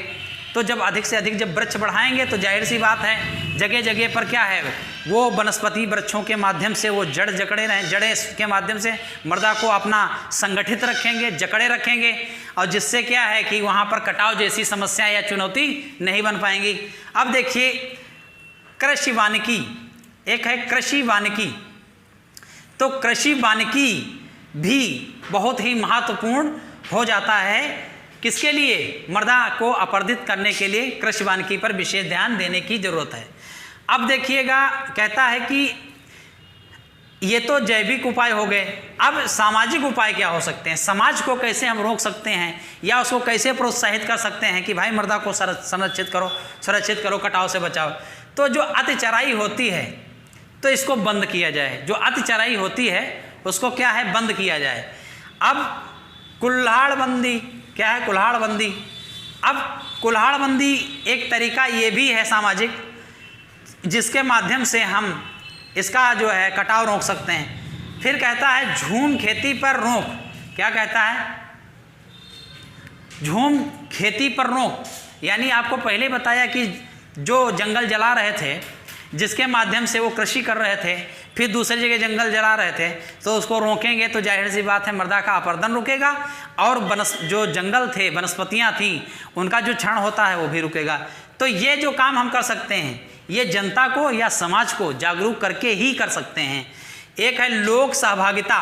तो जब अधिक से अधिक जब वृक्ष बढ़ाएंगे तो जाहिर सी बात है जगह जगह पर क्या है वो वनस्पति वृक्षों के माध्यम से वो जड़ जकड़े रहें, जड़ें के माध्यम से मृदा को अपना संगठित रखेंगे, जकड़े रखेंगे, और जिससे क्या है कि वहाँ पर कटाव जैसी समस्या या चुनौती नहीं बन पाएंगी। अब देखिए कृषि वानिकी, एक है कृषि वानिकी। तो कृषि वानिकी भी बहुत ही महत्वपूर्ण हो जाता है, किसके लिए? मृदा को अपर्दित करने के लिए कृषि वानिकी पर विशेष ध्यान देने की जरूरत है। अब देखिएगा, कहता है कि ये तो जैविक उपाय हो गए, अब सामाजिक उपाय क्या हो सकते हैं? समाज को कैसे हम रोक सकते हैं या उसको कैसे प्रोत्साहित कर सकते हैं कि भाई मृदा को संरक्षित करो, कटाव से बचाओ। तो जो अति चराई होती है तो इसको बंद किया जाए, जो अति चराई होती है उसको क्या है, बंद किया जाए। अब कुल्हाड़बंदी क्या है? कुल्हाड़बंदी। अब कुल्हाड़बंदी एक तरीका ये भी है सामाजिक, जिसके माध्यम से हम इसका जो है कटाव रोक सकते हैं। फिर कहता है झूम खेती पर रोक। क्या कहता है? झूम खेती पर रोक, यानी आपको पहले बताया कि जो जंगल जला रहे थे, जिसके माध्यम से वो कृषि कर रहे थे, फिर दूसरी जगह जंगल जला रहे थे, तो उसको रोकेंगे तो जाहिर सी बात है मृदा का अपरदन रुकेगा और जो जंगल थे, वनस्पतियाँ थीं, उनका जो क्षरण होता है वो भी रुकेगा। तो ये जो काम हम कर सकते हैं ये जनता को या समाज को जागरूक करके ही कर सकते हैं। एक है लोक सहभागिता।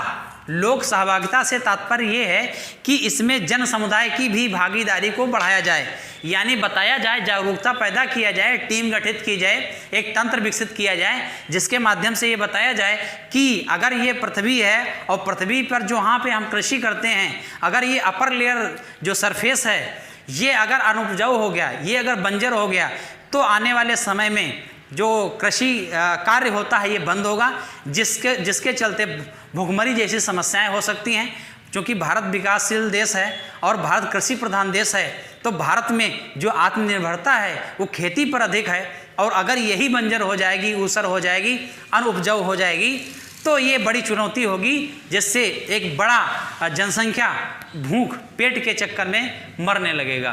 लोक सहभागिता से तात्पर्य ये है कि इसमें जन समुदाय की भी भागीदारी को बढ़ाया जाए, यानी बताया जाए, जागरूकता पैदा किया जाए, टीम गठित की जाए, एक तंत्र विकसित किया जाए जिसके माध्यम से ये बताया जाए कि अगर ये पृथ्वी है और पृथ्वी पर जो यहाँ पे हम कृषि करते हैं, अगर ये अपर लेयर जो सरफेस है ये अगर अनुपजाऊ हो गया, ये अगर बंजर हो गया, तो आने वाले समय में जो कृषि कार्य होता है ये बंद होगा, जिसके चलते भुखमरी जैसी समस्याएं हो सकती हैं। क्योंकि भारत विकासशील देश है और भारत कृषि प्रधान देश है, तो भारत में जो आत्मनिर्भरता है वो खेती पर अधिक है, और अगर यही बंजर हो जाएगी, ऊसर हो जाएगी, अनुपजाऊ हो जाएगी, तो ये बड़ी चुनौती होगी, जिससे एक बड़ा जनसंख्या भूख पेट के चक्कर में मरने लगेगा।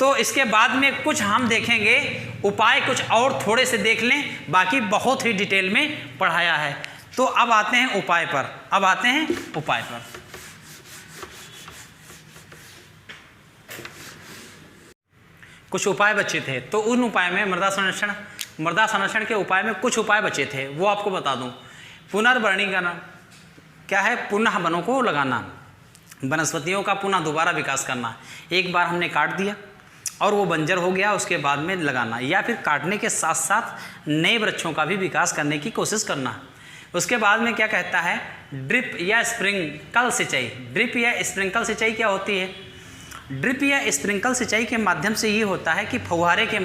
तो इसके बाद में कुछ हम देखेंगे उपाय, कुछ और थोड़े से देख लें, बाकी बहुत ही डिटेल में पढ़ाया है। तो अब आते हैं उपाय पर, कुछ उपाय बचे थे, तो उन उपाय में मृदा संरक्षण के उपाय में कुछ उपाय बचे थे, वो आपको बता दूं। पुनर्वनीकरण क्या है? पुनः वनों को लगाना, वनस्पतियों का पुनः दोबारा विकास करना। एक बार हमने काट दिया और वो बंजर हो गया, उसके बाद में लगाना, या फिर काटने के साथ साथ नए वृक्षों का भी विकास करने की कोशिश करना। उसके बाद में क्या कहता है? ड्रिप या स्प्रिंकल सिंचाई। ड्रिप या स्प्रिंकल सिंचाई क्या होती है? ड्रिप या स्प्रिंकल सिंचाई के माध्यम से ये होता है कि फव्वारे के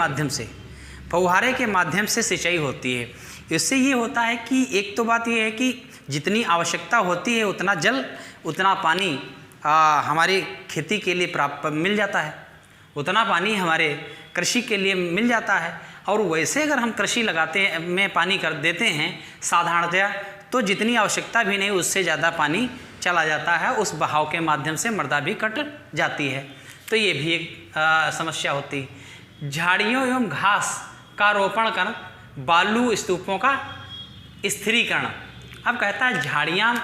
माध्यम से सिंचाई होती है। इससे ये होता है कि एक तो बात ये है कि जितनी आवश्यकता होती है उतना जल, उतना पानी हमारी खेती के लिए प्राप्त मिल जाता है, उतना पानी हमारे कृषि के लिए मिल जाता है। और वैसे अगर हम कृषि लगाते हैं में पानी कर देते हैं साधारणतया, तो जितनी आवश्यकता भी नहीं उससे ज़्यादा पानी चला जाता है, उस बहाव के माध्यम से मृदा भी कट जाती है। तो ये भी एक समस्या होती है। झाड़ियों एवं घास का रोपण कर बालू स्तूपों का स्थिरीकरण। अब कहता है झाड़ियाँ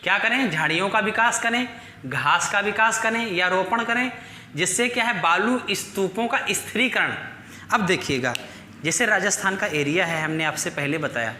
क्या करें? झाड़ियों का विकास करें, घास का विकास करें या रोपण करें, जिससे क्या है? बालू स्तूपों का स्थिरीकरण। अब देखिएगा, जैसे राजस्थान का एरिया है, हमने आपसे पहले बताया,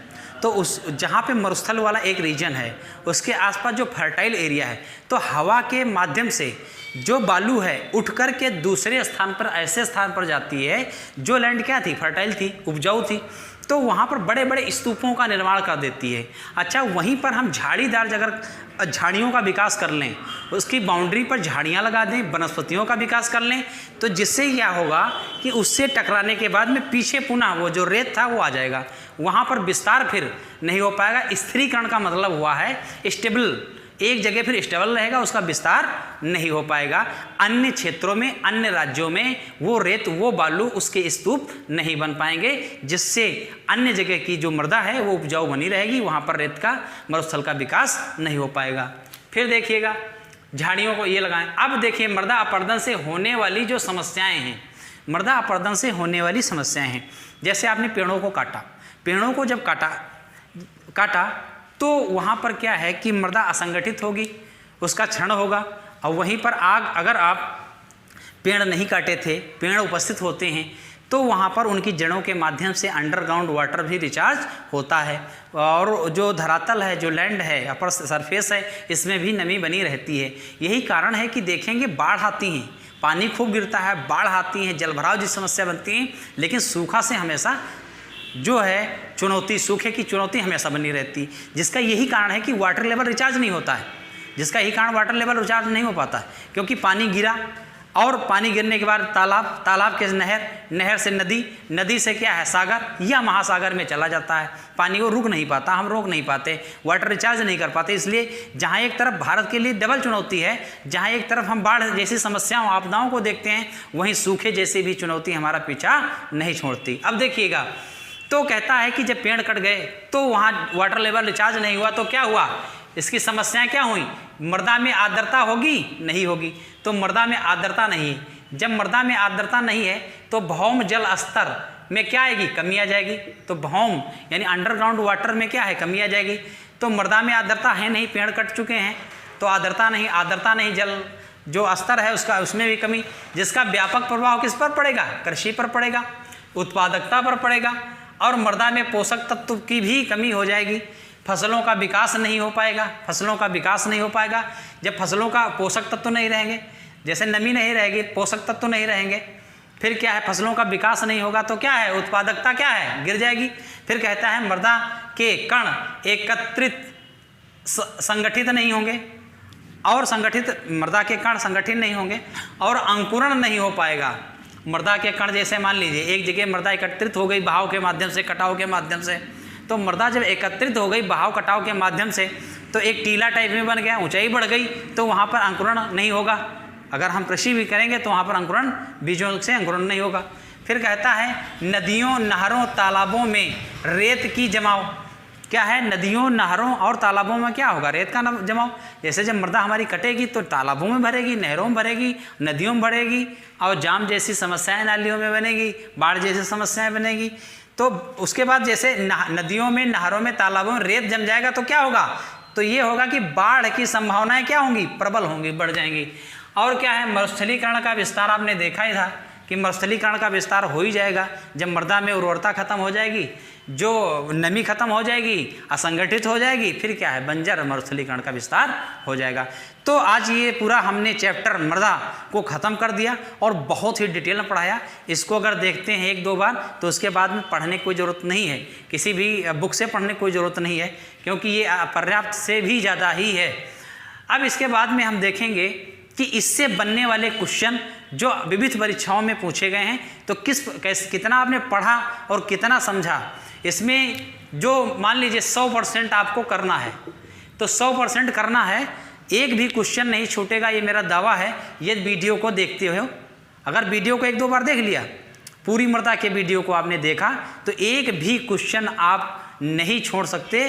तो उस जहाँ पे मरुस्थल वाला एक रीजन है उसके आसपास जो फर्टाइल एरिया है, तो हवा के माध्यम से जो बालू है उठ कर के दूसरे स्थान पर, ऐसे स्थान पर जाती है जो लैंड क्या थी? फर्टाइल थी, उपजाऊ थी, तो वहाँ पर बड़े बड़े स्तूपों का निर्माण कर देती है। अच्छा, वहीं पर हम झाड़ीदार जगह झाड़ियों का विकास कर लें, उसकी बाउंड्री पर झाड़ियाँ लगा दें, वनस्पतियों का विकास कर लें, तो जिससे क्या होगा कि उससे टकराने के बाद में पीछे पुनः वो जो रेत था वो आ जाएगा, वहाँ पर विस्तार फिर नहीं हो पाएगा। स्थिरीकरण का मतलब हुआ है स्टेबल, एक जगह फिर स्टेबल रहेगा, उसका विस्तार नहीं हो पाएगा। अन्य क्षेत्रों में, अन्य राज्यों में वो रेत, वो बालू, उसके स्तूप नहीं बन पाएंगे, जिससे अन्य जगह की जो मृदा है वो उपजाऊ बनी रहेगी, वहाँ पर रेत का, मरुस्थल का विकास नहीं हो पाएगा। फिर देखिएगा, झाड़ियों को ये लगाएं। अब देखिए मृदा अपरदन से होने वाली जो समस्याएँ हैं, मृदा अपरदन से होने वाली समस्याएँ हैं, जैसे आपने पेड़ों को काटा, पेड़ों को जब काटा तो वहाँ पर क्या है कि मृदा असंगठित होगी, उसका क्षरण होगा। और वहीं पर अगर आप पेड़ नहीं काटे थे, पेड़ उपस्थित होते हैं, तो वहाँ पर उनकी जड़ों के माध्यम से अंडरग्राउंड वाटर भी रिचार्ज होता है, और जो धरातल है, जो लैंड है, अपर सरफेस है, इसमें भी नमी बनी रहती है। यही कारण है कि देखेंगे बाढ़ आती हैं, पानी खूब गिरता है, बाढ़ आती है, जलभराव जैसी समस्या बनती है, लेकिन सूखा से हमेशा जो है चुनौती, सूखे की चुनौती हमेशा बनी रहती, जिसका यही कारण है कि वाटर लेवल रिचार्ज नहीं होता है, जिसका यही कारण वाटर लेवल रिचार्ज नहीं हो पाता है, क्योंकि पानी गिरा, और पानी गिरने के बाद तालाब के नहर से नदी से क्या है? सागर या महासागर में चला जाता है। पानी वो रुक नहीं पाता, हम रोक नहीं पाते, वाटर रिचार्ज नहीं कर पाते। इसलिए जहाँ एक तरफ भारत के लिए डबल चुनौती है, जहाँ एक तरफ हम बाढ़ जैसी समस्याओं, आपदाओं को देखते हैं, वहीं सूखे जैसी भी चुनौती हमारा पीछा नहीं छोड़ती। अब देखिएगा, तो कहता है कि जब पेड़ कट गए तो वहाँ वाटर लेवल रिचार्ज नहीं हुआ, तो क्या हुआ? इसकी समस्याएं क्या हुई? मृदा में आर्द्रता होगी? नहीं होगी। तो मृदा में आर्द्रता नहीं है। जब मृदा में आर्द्रता नहीं है तो भौम जल स्तर में क्या आएगी? कमी आ जाएगी। तो भौम यानी अंडरग्राउंड वाटर में क्या है? कमी आ जाएगी। तो मृदा में आर्द्रता है नहीं, पेड़ कट चुके हैं, तो आर्द्रता नहीं, जल जो स्तर है उसका, उसमें भी कमी, जिसका व्यापक प्रभाव किस पर पड़ेगा? कृषि पर पड़ेगा, उत्पादकता पर पड़ेगा, और मृदा में पोषक तत्व की भी कमी हो जाएगी। फसलों का विकास नहीं हो पाएगा। फसलों का विकास नहीं हो पाएगा जब फसलों का पोषक तत्व नहीं रहेंगे, जैसे नमी नहीं रहेगी, पोषक तत्व नहीं रहेंगे, फिर क्या है, फसलों का विकास नहीं होगा तो क्या है, उत्पादकता क्या है, गिर जाएगी। फिर कहता है मृदा के कण एकत्रित संगठित नहीं होंगे, और संगठित मृदा के कण संगठित नहीं होंगे, और अंकुरण नहीं हो पाएगा। मृदा के कण जैसे मान लीजिए एक जगह मृदा एकत्रित हो गई बहाव के माध्यम से, कटाव के माध्यम से, तो मृदा जब एकत्रित हो गई बहाव कटाव के माध्यम से तो एक टीला टाइप में बन गया, ऊंचाई बढ़ गई, तो वहाँ पर अंकुरण नहीं होगा। अगर हम कृषि भी करेंगे तो वहाँ पर अंकुरण, बीजों से अंकुरण नहीं होगा। फिर कहता है नदियों, नहरों, तालाबों में रेत की जमाव। क्या है, नदियों, नहरों और तालाबों में क्या होगा, रेत का जमाव। जैसे जब मृदा हमारी कटेगी तो तालाबों में भरेगी, नहरों में भरेगी, नदियों में भरेगी, और जाम जैसी समस्याएं नालियों में बनेगी, बाढ़ जैसी समस्याएं बनेगी। तो उसके बाद जैसे नदियों में, नहरों में, तालाबों में रेत जम जाएगा तो क्या होगा, तो ये होगा कि बाढ़ की संभावनाएं क्या होंगी, प्रबल होंगी, बढ़ जाएंगी। और क्या है, मरुस्थलीकरण का विस्तार आपने देखा ही था कि मरुस्थलीकरण का विस्तार हो ही जाएगा जब मृदा में उर्वरता खत्म हो जाएगी, जो नमी खत्म हो जाएगी, असंगठित हो जाएगी, फिर क्या है, बंजर मरुस्थलीकरण का विस्तार हो जाएगा। तो आज ये पूरा हमने चैप्टर मृदा को ख़त्म कर दिया और बहुत ही डिटेल में पढ़ाया। इसको अगर देखते हैं एक दो बार तो उसके बाद में पढ़ने की कोई ज़रूरत नहीं है, किसी भी बुक से पढ़ने की कोई ज़रूरत नहीं है, क्योंकि ये पर्याप्त से भी ज़्यादा ही है। अब इसके बाद में हम देखेंगे कि इससे बनने वाले क्वेश्चन जो विविध परीक्षाओं में पूछे गए हैं, तो कितना आपने पढ़ा और कितना समझा। इसमें जो मान लीजिए 100% आपको करना है तो 100% करना है, एक भी क्वेश्चन नहीं छूटेगा, ये मेरा दावा है। ये वीडियो को देखते हो, अगर वीडियो को एक दो बार देख लिया, पूरी मृदा के वीडियो को आपने देखा, तो एक भी क्वेश्चन आप नहीं छोड़ सकते,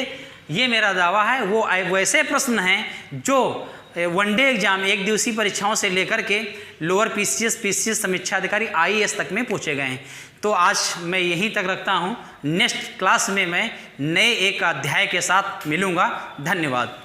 ये मेरा दावा है। वो वैसे प्रश्न हैं जो वनडे एग्जाम, एक दिवसीय परीक्षाओं से लेकर के लोअर पीसीएस समीक्षा अधिकारी आईएएस तक में पूछे गए हैं। तो आज मैं यहीं तक रखता हूँ, नेक्स्ट क्लास में मैं नए एक अध्याय के साथ मिलूँगा। धन्यवाद।